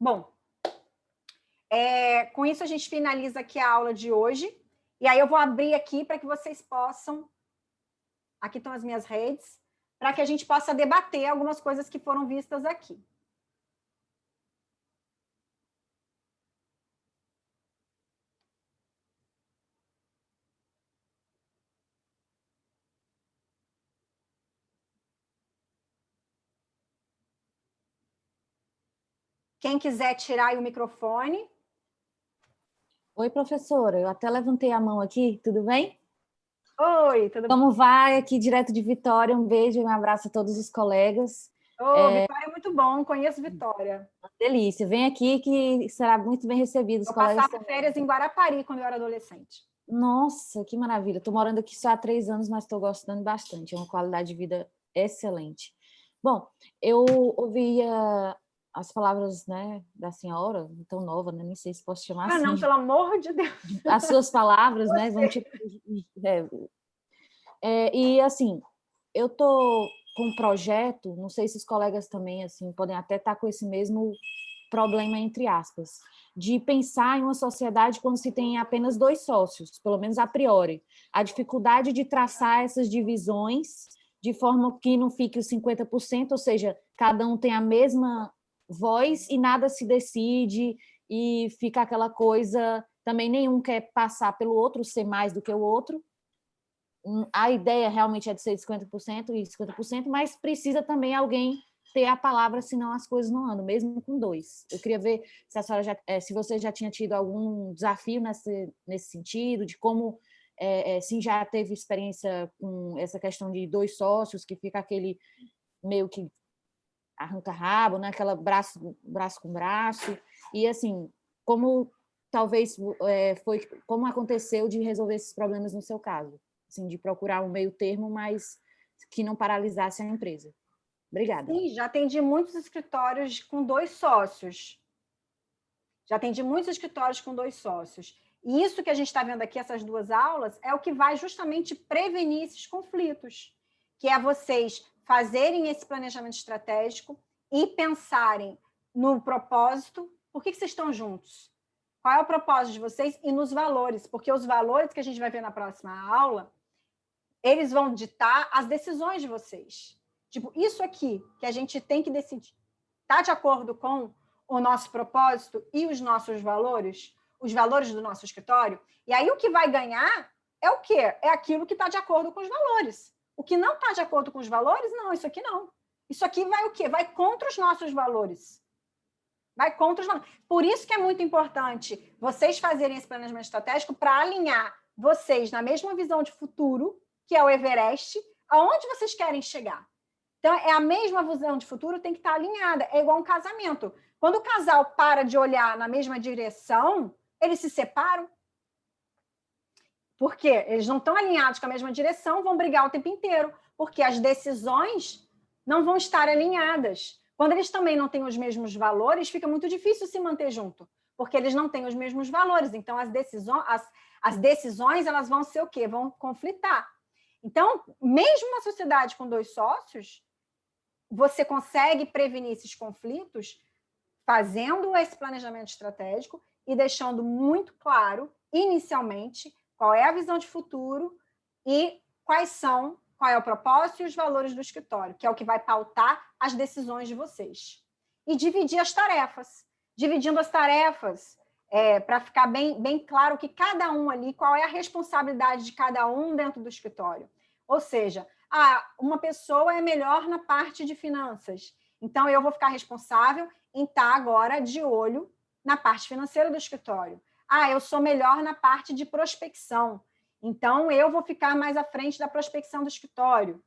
Bom, com isso a gente finaliza aqui a aula de hoje. E aí eu vou abrir aqui para que vocês possam... Aqui estão as minhas redes, para que a gente possa debater algumas coisas que foram vistas aqui. Quem quiser tirar aí o microfone. Oi, professora, eu até levantei a mão aqui, tudo bem? Oi, tudo bem? Como vai? Aqui direto de Vitória, um beijo e um abraço a todos os colegas. Vitória é muito bom, conheço Vitória. Uma delícia, vem aqui que será muito bem recebido. Eu passava férias em Guarapari quando eu era adolescente. Nossa, que maravilha, estou morando aqui só há 3 anos, mas estou gostando bastante, é uma qualidade de vida excelente. Bom, eu ouvia as palavras, né, da senhora, tão nova, né, nem sei se posso chamar assim. Não, pelo amor de Deus. As suas palavras, né, vão tipo... e assim, eu tô com um projeto, não sei se os colegas também, assim, podem até estar com esse mesmo problema, entre aspas, de pensar em uma sociedade quando se tem apenas 2 sócios, pelo menos a priori. A dificuldade de traçar essas divisões de forma que não fique os 50%, ou seja, cada um tem a mesma voz e nada se decide, e fica aquela coisa, também nenhum quer passar pelo outro, ser mais do que o outro. A ideia realmente é de ser de 50% e 50%, mas precisa também alguém ter a palavra, senão as coisas não andam, mesmo com 2. Eu queria ver se a senhora se você já tinha tido algum desafio nesse sentido, de como, se já teve experiência com essa questão de 2 sócios, que fica aquele meio que arranca-rabo, né? Aquela braço com braço, e assim, como talvez como aconteceu de resolver esses problemas no seu caso, assim, de procurar um meio termo, mas que não paralisasse a empresa. Obrigada. Sim, já atendi muitos escritórios com 2 sócios. E isso que a gente está vendo aqui, essas 2 aulas, é o que vai justamente prevenir esses conflitos, que é vocês fazerem esse planejamento estratégico e pensarem no propósito. Por que vocês estão juntos? Qual é o propósito de vocês? E nos valores, porque os valores que a gente vai ver na próxima aula, eles vão ditar as decisões de vocês. Tipo, isso aqui que a gente tem que decidir, está de acordo com o nosso propósito e os nossos valores, os valores do nosso escritório? E aí o que vai ganhar é o quê? É aquilo que está de acordo com os valores. O que não está de acordo com os valores, não, isso aqui não. Isso aqui vai o quê? Vai contra os nossos valores. Vai contra os valores. Por isso que é muito importante vocês fazerem esse planejamento estratégico para alinhar vocês na mesma visão de futuro, que é o Everest, aonde vocês querem chegar. Então, é a mesma visão de futuro, tem que estar alinhada. É igual um casamento. Quando o casal para de olhar na mesma direção, eles se separam. Por quê? Eles não estão alinhados com a mesma direção, vão brigar o tempo inteiro, porque as decisões não vão estar alinhadas. Quando eles também não têm os mesmos valores, fica muito difícil se manter junto, porque eles não têm os mesmos valores. Então, as decisões elas vão ser o quê? Vão conflitar. Então, mesmo uma sociedade com 2 sócios, você consegue prevenir esses conflitos fazendo esse planejamento estratégico e deixando muito claro, inicialmente, qual é a visão de futuro e qual é o propósito e os valores do escritório, que é o que vai pautar as decisões de vocês. E dividir as tarefas. Dividindo as tarefas, para ficar bem claro que cada um ali, qual é a responsabilidade de cada um dentro do escritório. Ou seja, uma pessoa é melhor na parte de finanças, então eu vou ficar responsável em estar agora de olho na parte financeira do escritório. Eu sou melhor na parte de prospecção, então eu vou ficar mais à frente da prospecção do escritório.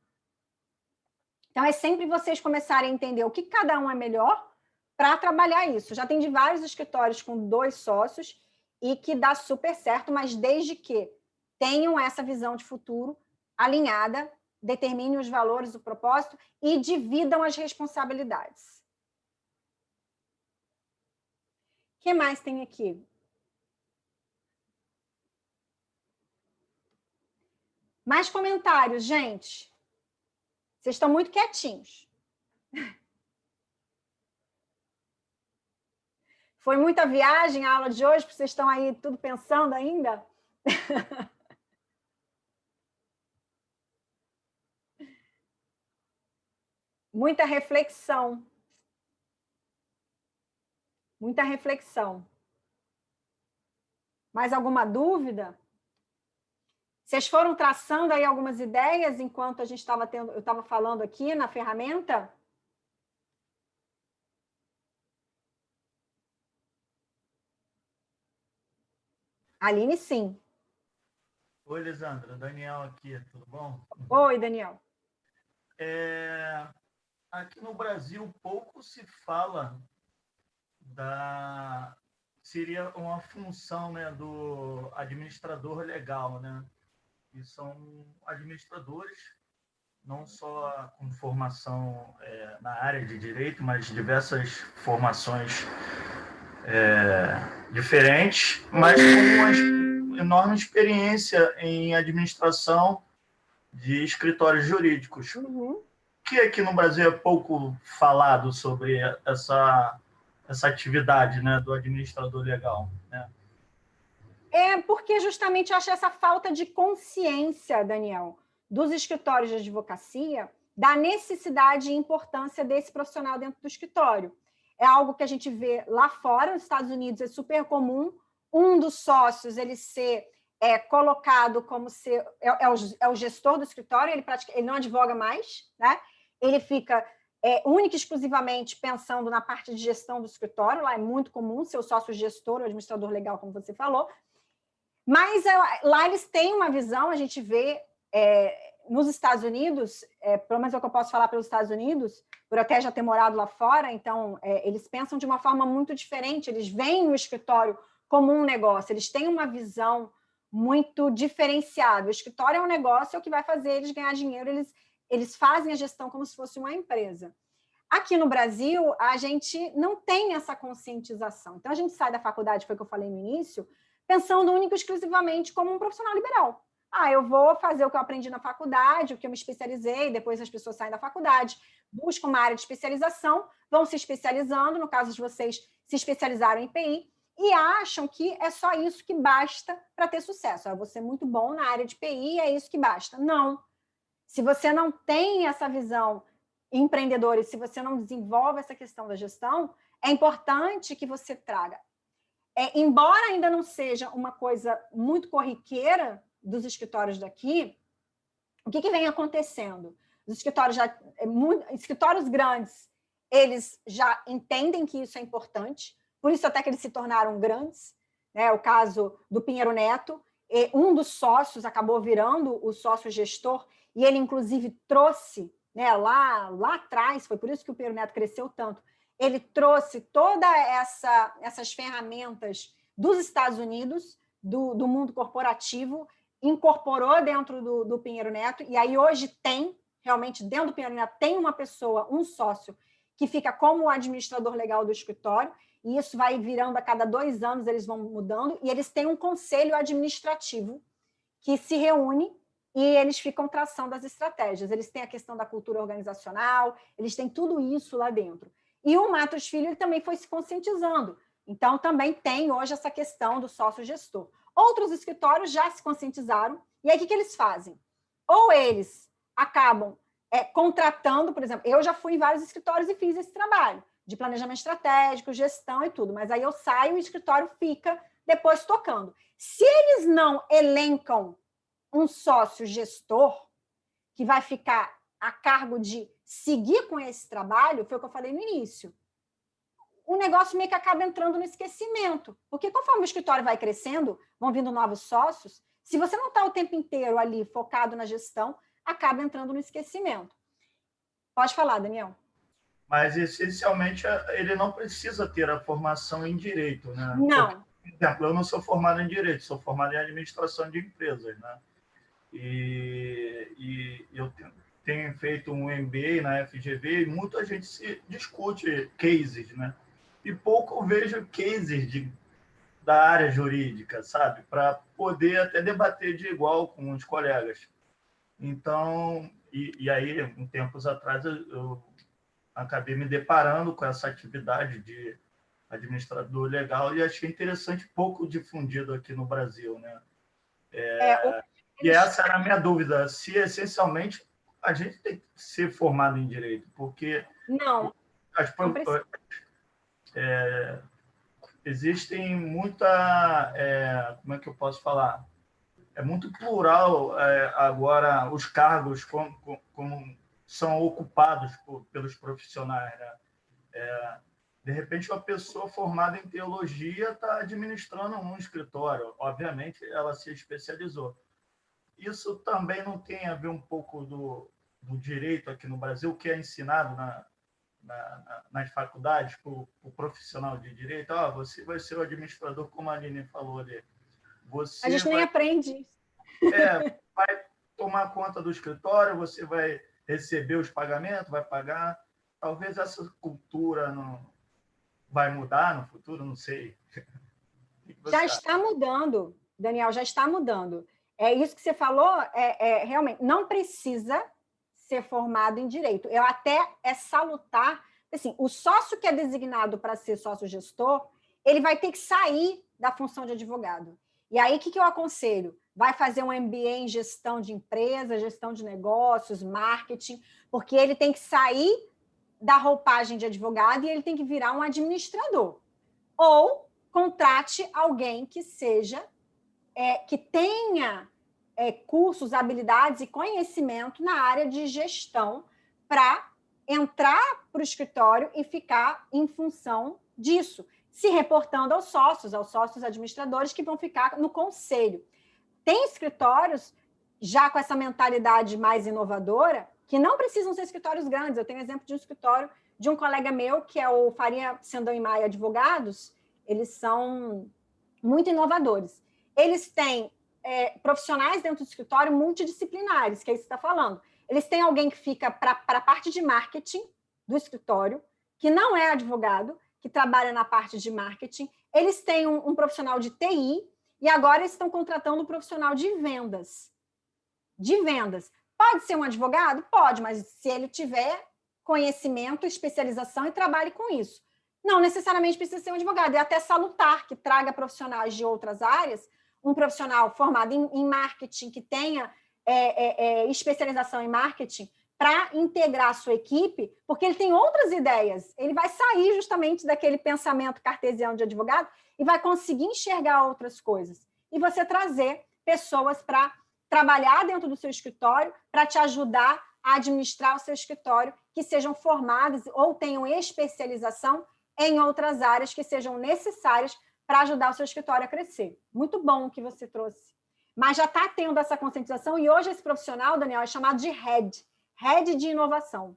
Então, é sempre vocês começarem a entender o que cada um é melhor para trabalhar isso. Já atendi vários escritórios com 2 sócios e que dá super certo, mas desde que tenham essa visão de futuro alinhada, determinem os valores, o propósito e dividam as responsabilidades. O que mais tem aqui? Mais comentários, gente? Vocês estão muito quietinhos. Foi muita viagem a aula de hoje, porque vocês estão aí tudo pensando ainda? Muita reflexão. Muita reflexão. Mais alguma dúvida? Vocês foram traçando aí algumas ideias enquanto eu estava falando aqui na ferramenta? Aline, sim. Oi, Lisandra. Daniel aqui, tudo bom? Oi, Daniel. Aqui no Brasil, pouco se fala seria uma função, né, do administrador legal, né? E são administradores, não só com formação na área de direito, mas diversas formações diferentes, mas com uma enorme experiência em administração de escritórios jurídicos. Uhum. Que aqui no Brasil é pouco falado sobre essa atividade, né, do administrador legal, né? Porque justamente eu acho essa falta de consciência, Daniel, dos escritórios de advocacia, da necessidade e importância desse profissional dentro do escritório. é algo que a gente vê lá fora, nos Estados Unidos é super comum, um dos sócios ele ser colocado como ser o gestor do escritório, ele não advoga mais, né? Ele fica única e exclusivamente pensando na parte de gestão do escritório, lá é muito comum ser o sócio gestor, o administrador legal, como você falou, mas lá eles têm uma visão, a gente vê nos Estados Unidos, pelo menos é o que eu posso falar pelos Estados Unidos, por até já ter morado lá fora, então eles pensam de uma forma muito diferente, eles veem o escritório como um negócio, eles têm uma visão muito diferenciada. O escritório é um negócio, é o que vai fazer eles ganhar dinheiro, eles fazem a gestão como se fosse uma empresa. Aqui no Brasil, a gente não tem essa conscientização. Então, a gente sai da faculdade, foi o que eu falei no início, pensando único e exclusivamente como um profissional liberal. Eu vou fazer o que eu aprendi na faculdade, o que eu me especializei, depois as pessoas saem da faculdade, buscam uma área de especialização, vão se especializando, no caso de vocês, se especializaram em PI, e acham que é só isso que basta para ter sucesso. Eu vou ser muito bom na área de PI, é isso que basta. Não. Se você não tem essa visão empreendedora e se você não desenvolve essa questão da gestão, é importante que você traga. Embora ainda não seja uma coisa muito corriqueira dos escritórios daqui, o que vem acontecendo? Os escritórios escritórios grandes, eles já entendem que isso é importante, por isso até que eles se tornaram grandes, né? O caso do Pinheiro Neto, um dos sócios acabou virando o sócio gestor, e ele, inclusive, trouxe, né, lá atrás, foi por isso que o Pinheiro Neto cresceu tanto, ele trouxe todas essas ferramentas dos Estados Unidos, do mundo corporativo, incorporou dentro do Pinheiro Neto, e aí hoje realmente, dentro do Pinheiro Neto, tem uma pessoa, um sócio, que fica como o administrador legal do escritório, e isso vai virando a cada 2 anos, eles vão mudando, e eles têm um conselho administrativo que se reúne e eles ficam traçando as estratégias. Eles têm a questão da cultura organizacional, eles têm tudo isso lá dentro. E o Matos Filho ele também foi se conscientizando. Então, também tem hoje essa questão do sócio-gestor. Outros escritórios já se conscientizaram, e aí o que eles fazem? Ou eles acabam contratando, por exemplo, eu já fui em vários escritórios e fiz esse trabalho de planejamento estratégico, gestão e tudo, mas aí eu saio e o escritório fica depois tocando. Se eles não elencam um sócio gestor que vai ficar a cargo de seguir com esse trabalho, foi o que eu falei no início, o negócio meio que acaba entrando no esquecimento, porque conforme o escritório vai crescendo, vão vindo novos sócios, se você não está o tempo inteiro ali focado na gestão, acaba entrando no esquecimento. Pode falar, Daniel. Mas, essencialmente, ele não precisa ter a formação em direito, né? Não. Por exemplo, eu não sou formado em direito, sou formado em administração de empresas, né? E eu tenho feito um MBA na FGV e muita gente se discute cases, né? E pouco eu vejo cases da área jurídica, sabe? Para poder até debater de igual com os colegas. Então, e aí, um tempos atrás, eu acabei me deparando com essa atividade de administrador legal e achei interessante, pouco difundido aqui no Brasil, né? E essa era a minha dúvida, se essencialmente a gente tem que ser formado em direito, porque não existem muita, como é que eu posso falar? É muito plural agora os cargos como são ocupados pelos profissionais, né? De repente, uma pessoa formada em teologia está administrando um escritório. Obviamente, ela se especializou. Isso também não tem a ver um pouco do direito aqui no Brasil, que é ensinado nas faculdades para o profissional de direito. Você vai ser o administrador, como a Aline falou ali. A gente nem aprende isso. Vai tomar conta do escritório, você vai receber os pagamentos, vai pagar. Talvez essa cultura não vai mudar no futuro, não sei. Já está mudando, Daniel, já está mudando. Isso que você falou, realmente, não precisa ser formado em direito. É salutar. Assim, o sócio que é designado para ser sócio-gestor, ele vai ter que sair da função de advogado. E aí, o que eu aconselho? Vai fazer um MBA em gestão de empresa, gestão de negócios, marketing, porque ele tem que sair da roupagem de advogado e ele tem que virar um administrador. Ou contrate alguém que seja, que tenha cursos, habilidades e conhecimento na área de gestão para entrar para o escritório e ficar em função disso, se reportando aos sócios administradores que vão ficar no conselho. Tem escritórios já com essa mentalidade mais inovadora que não precisam ser escritórios grandes. Eu tenho exemplo de um escritório de um colega meu, que é o Faria Sendão e Maia Advogados. Eles são muito inovadores. Eles têm profissionais dentro do escritório multidisciplinares, que é isso que você está falando. Eles têm alguém que fica para a parte de marketing do escritório, que não é advogado, que trabalha na parte de marketing. Eles têm um profissional de TI e agora eles estão contratando um profissional de vendas. De vendas. Pode ser um advogado? Pode, mas se ele tiver conhecimento, especialização e trabalhe com isso. Não necessariamente precisa ser um advogado. É até salutar que traga profissionais de outras áreas, um profissional formado em marketing, que tenha especialização em marketing, para integrar a sua equipe, porque ele tem outras ideias. Ele vai sair justamente daquele pensamento cartesiano de advogado e vai conseguir enxergar outras coisas. E você trazer pessoas para trabalhar dentro do seu escritório, para te ajudar a administrar o seu escritório, que sejam formadas ou tenham especialização em outras áreas que sejam necessárias para ajudar o seu escritório a crescer. Muito bom o que você trouxe. Mas já está tendo essa conscientização e hoje esse profissional, Daniel, é chamado de Head de inovação.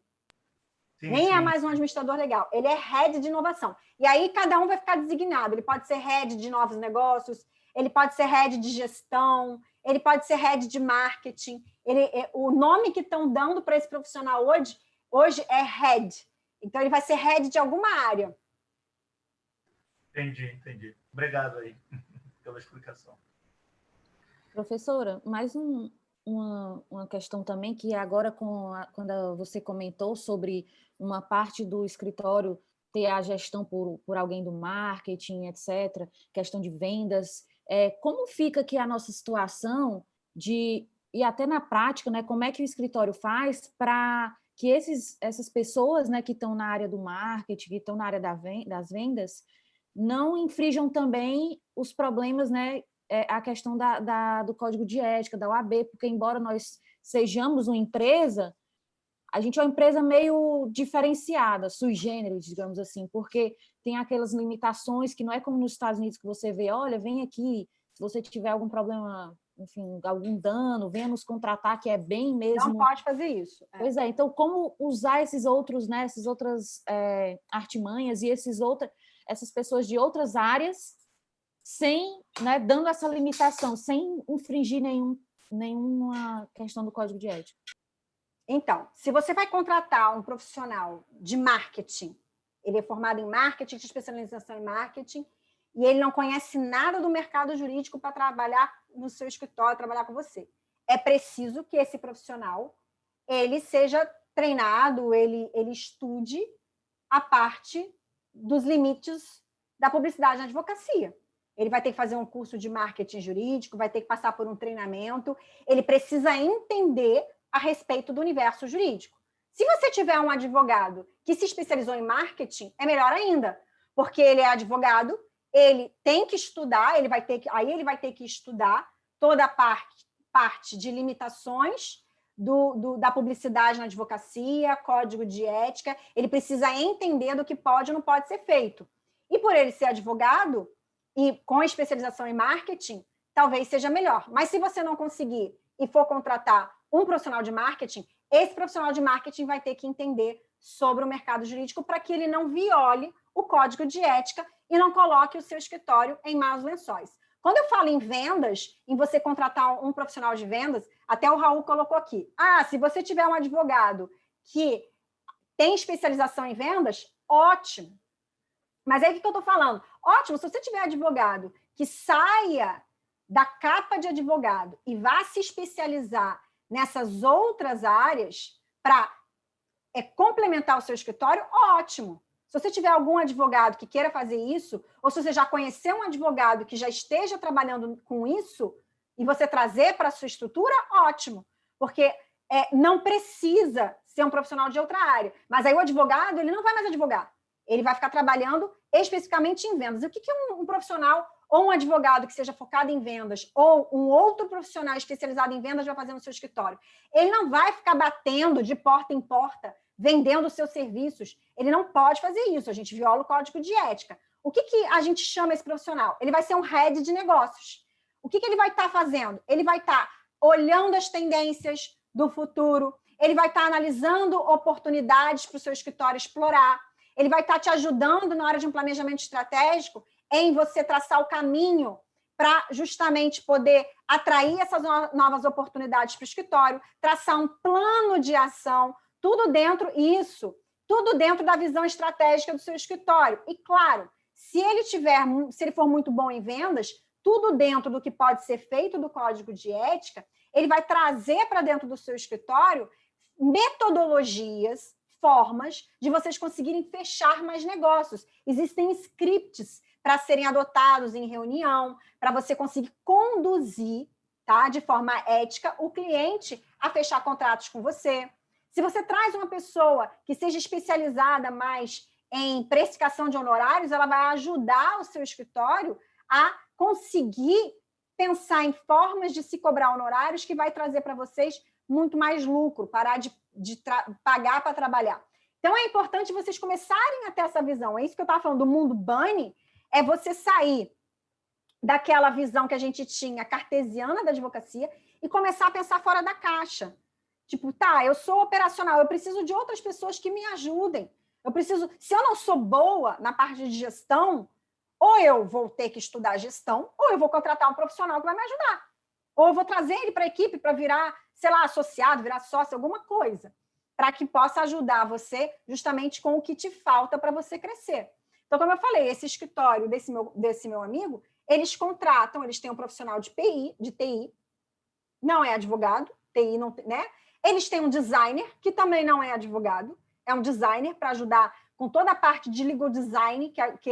Nem é mais um administrador legal, ele é Head de inovação. E aí cada um vai ficar designado. Ele pode ser Head de novos negócios, ele pode ser Head de gestão, ele pode ser Head de marketing. O nome que estão dando para esse profissional hoje é Head. Então, ele vai ser Head de alguma área. Entendi. Obrigado aí pela explicação. Professora, mais uma questão também, que agora, quando você comentou sobre uma parte do escritório ter a gestão por alguém do marketing, etc., questão de vendas, como fica aqui a nossa situação e até na prática, né, como é que o escritório faz para que essas pessoas, né, que estão na área do marketing, que estão na área das vendas, não infringam também os problemas, né, a questão do código de ética, da OAB, porque embora nós sejamos uma empresa, a gente é uma empresa meio diferenciada, sui generis, digamos assim, porque tem aquelas limitações que não é como nos Estados Unidos que você vê, olha, vem aqui, se você tiver algum problema, enfim, algum dano, venha nos contratar, que é bem mesmo... Não pode fazer isso. Pois é, então como usar esses outros, né, essas outras artimanhas e essas pessoas de outras áreas sem, né, dando essa limitação, sem infringir nenhuma questão do código de ética? Então, se você vai contratar um profissional de marketing, ele é formado em marketing, de especialização em marketing, e ele não conhece nada do mercado jurídico para trabalhar no seu escritório, trabalhar com você. É preciso que esse profissional ele seja treinado, ele estude a parte dos limites da publicidade na advocacia. Ele vai ter que fazer um curso de marketing jurídico, vai ter que passar por um treinamento, ele precisa entender a respeito do universo jurídico. Se você tiver um advogado que se especializou em marketing, é melhor ainda, porque ele é advogado, ele tem que estudar, ele vai ter que estudar toda a parte de limitações da publicidade na advocacia, código de ética, ele precisa entender do que pode e não pode ser feito. E por ele ser advogado e com especialização em marketing, talvez seja melhor. Mas se você não conseguir e for contratar um profissional de marketing, esse profissional de marketing vai ter que entender sobre o mercado jurídico para que ele não viole o código de ética e não coloque o seu escritório em maus lençóis. Quando eu falo em vendas, em você contratar um profissional de vendas, até o Raul colocou aqui. Se você tiver um advogado que tem especialização em vendas, ótimo. Mas aí o que eu estou falando? Ótimo, se você tiver advogado que saia da capa de advogado e vá se especializar nessas outras áreas para complementar o seu escritório, ótimo. Se você tiver algum advogado que queira fazer isso, ou se você já conhecer um advogado que já esteja trabalhando com isso, e você trazer para a sua estrutura, ótimo. Porque não precisa ser um profissional de outra área. Mas aí o advogado, ele não vai mais advogar. Ele vai ficar trabalhando especificamente em vendas. E o que um profissional ou um advogado que seja focado em vendas ou um outro profissional especializado em vendas vai fazer no seu escritório? Ele não vai ficar batendo de porta em porta, vendendo os seus serviços. Ele não pode fazer isso. A gente viola o código de ética. O que a gente chama esse profissional? Ele vai ser um head de negócios. O que ele vai estar fazendo? Ele vai estar olhando as tendências do futuro, ele vai estar analisando oportunidades para o seu escritório explorar, ele vai estar te ajudando na hora de um planejamento estratégico em você traçar o caminho para justamente poder atrair essas novas oportunidades para o escritório, traçar um plano de ação, tudo dentro da visão estratégica do seu escritório. E, claro, se ele for muito bom em vendas, tudo dentro do que pode ser feito do código de ética, ele vai trazer para dentro do seu escritório metodologias, formas de vocês conseguirem fechar mais negócios. Existem scripts para serem adotados em reunião, para você conseguir conduzir, tá, de forma ética o cliente a fechar contratos com você. Se você traz uma pessoa que seja especializada mais em precificação de honorários, ela vai ajudar o seu escritório a conseguir pensar em formas de se cobrar honorários que vai trazer para vocês muito mais lucro, parar de pagar para trabalhar. Então, é importante vocês começarem a ter essa visão. É isso que eu estava falando do mundo bunny, é você sair daquela visão que a gente tinha cartesiana da advocacia e começar a pensar fora da caixa. Tipo, tá, eu sou operacional, eu preciso de outras pessoas que me ajudem. Se eu não sou boa na parte de gestão, ou eu vou ter que estudar gestão, ou eu vou contratar um profissional que vai me ajudar. Ou eu vou trazer ele para a equipe para virar, sei lá, associado, virar sócio, alguma coisa, para que possa ajudar você justamente com o que te falta para você crescer. Então, como eu falei, esse escritório desse meu amigo, eles contratam, eles têm um profissional de TI, não é advogado, TI não, né? Eles têm um designer, que também não é advogado, é um designer para ajudar com toda a parte de legal design que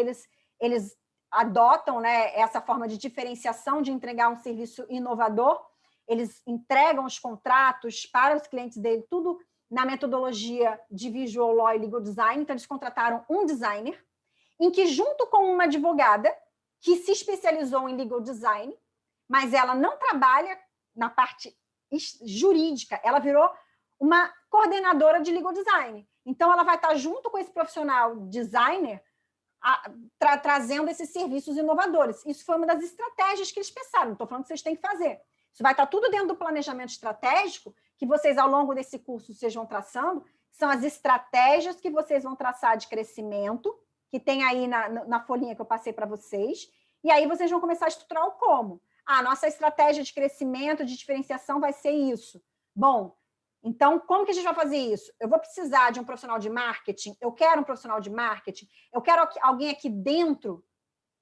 eles adotam, né, essa forma de diferenciação, de entregar um serviço inovador. Eles entregam os contratos para os clientes dele, tudo na metodologia de Visual Law e Legal Design. Então, eles contrataram um designer, em que, junto com uma advogada, que se especializou em Legal Design, mas ela não trabalha na parte jurídica, ela virou uma coordenadora de Legal Design. Então, ela vai estar junto com esse profissional designer, trazendo esses serviços inovadores. Isso foi uma das estratégias que eles pensaram. Não estou falando que vocês têm que fazer. Isso vai estar tudo dentro do planejamento estratégico que vocês, ao longo desse curso, vocês vão traçando. São as estratégias que vocês vão traçar de crescimento, que tem aí na folhinha que eu passei para vocês. E aí vocês vão começar a estruturar o como. A nossa estratégia de crescimento, de diferenciação vai ser isso. Bom, então, como que a gente vai fazer isso? Eu vou precisar de um profissional de marketing, eu quero um profissional de marketing, eu quero alguém aqui dentro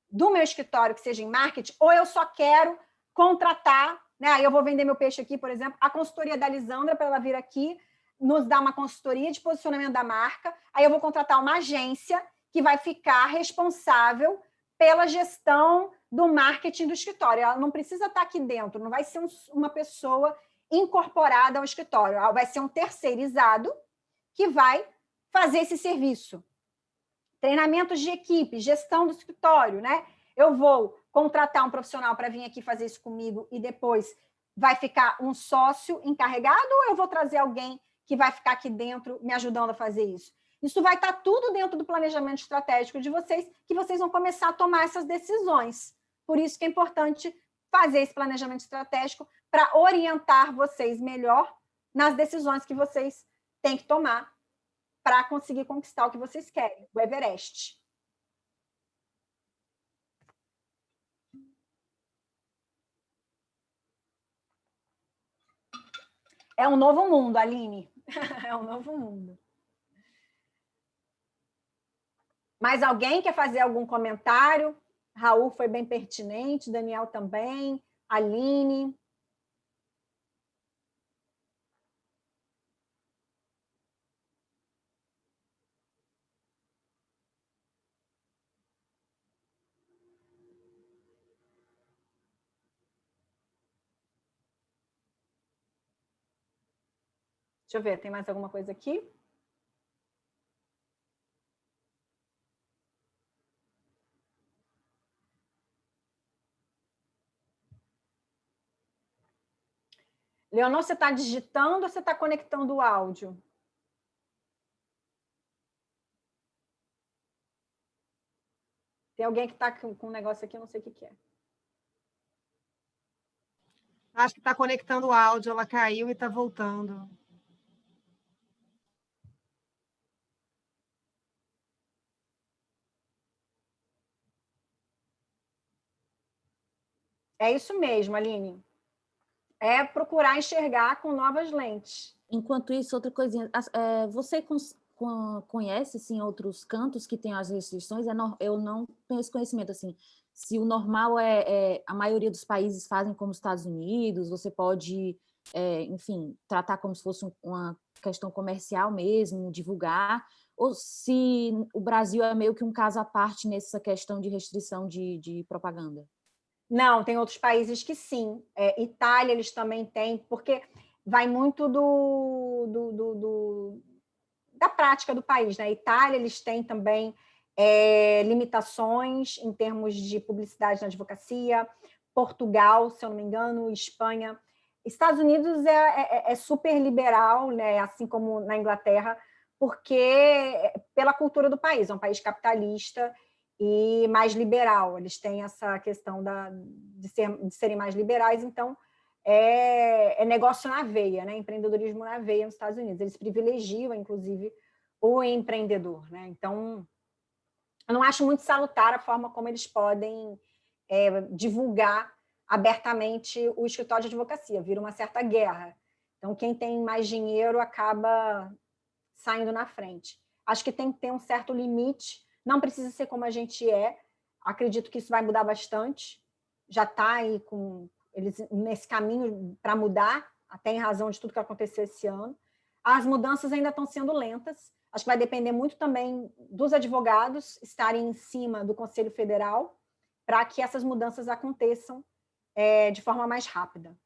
do meu escritório que seja em marketing, ou eu só quero contratar, né? Aí eu vou vender meu peixe aqui, por exemplo, a consultoria da Lisandra para ela vir aqui, nos dar uma consultoria de posicionamento da marca, aí eu vou contratar uma agência que vai ficar responsável pela gestão do marketing do escritório. Ela não precisa estar aqui dentro, não vai ser uma pessoa incorporada ao escritório, vai ser um terceirizado que vai fazer esse serviço. Treinamentos de equipe, gestão do escritório, né? Eu vou contratar um profissional para vir aqui fazer isso comigo e depois vai ficar um sócio encarregado, ou eu vou trazer alguém que vai ficar aqui dentro me ajudando a fazer isso? Isso vai estar tudo dentro do planejamento estratégico de vocês, que vocês vão começar a tomar essas decisões. Por isso que é importante fazer esse planejamento estratégico para orientar vocês melhor nas decisões que vocês têm que tomar para conseguir conquistar o que vocês querem, o Everest. É um novo mundo, Aline. É um novo mundo. Mais alguém quer fazer algum comentário? Raul foi bem pertinente, Daniel também, Aline. Deixa eu ver, tem mais alguma coisa aqui? Leonor, você está digitando ou você está conectando o áudio? Tem alguém que está com um negócio aqui, eu não sei o que é. Acho que está conectando o áudio, ela caiu e está voltando. É isso mesmo, Aline. É procurar enxergar com novas lentes. Enquanto isso, outra coisinha. Você conhece assim, outros cantos que têm as restrições? Eu não tenho esse conhecimento. Assim, se o normal a maioria dos países fazem como os Estados Unidos, você pode, enfim, tratar como se fosse uma questão comercial mesmo, divulgar, ou se o Brasil é meio que um caso à parte nessa questão de restrição de propaganda? Não, tem outros países que sim. Itália, eles também têm, porque vai muito da prática do país, né? Itália, eles têm também limitações em termos de publicidade na advocacia. Portugal, se eu não me engano, Espanha. Estados Unidos é super liberal, né? Assim como na Inglaterra, porque pela cultura do país, é um país capitalista e mais liberal. Eles têm essa questão de serem mais liberais, então é negócio na veia, né? Empreendedorismo na veia nos Estados Unidos. Eles privilegiam, inclusive, o empreendedor, né? Então, eu não acho muito salutar a forma como eles podem divulgar abertamente o escritório de advocacia. Vira uma certa guerra. Então, quem tem mais dinheiro acaba saindo na frente. Acho que tem que ter um certo limite. Não precisa ser como a gente é. Acredito que isso vai mudar bastante. Já está aí com eles nesse caminho para mudar, até em razão de tudo que aconteceu esse ano. As mudanças ainda estão sendo lentas. Acho que vai depender muito também dos advogados estarem em cima do Conselho Federal para que essas mudanças aconteçam de forma mais rápida.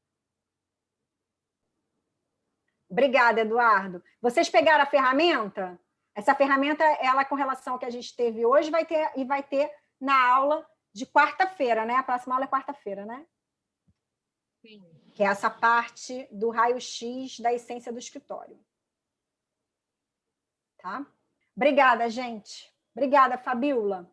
Obrigada, Eduardo. Vocês pegaram a ferramenta? Essa ferramenta, ela com relação ao que a gente teve hoje, vai ter na aula de quarta-feira, né? A próxima aula é quarta-feira, né? Sim. Que é essa parte do raio-x da essência do escritório. Tá? Obrigada, gente. Obrigada, Fabiola.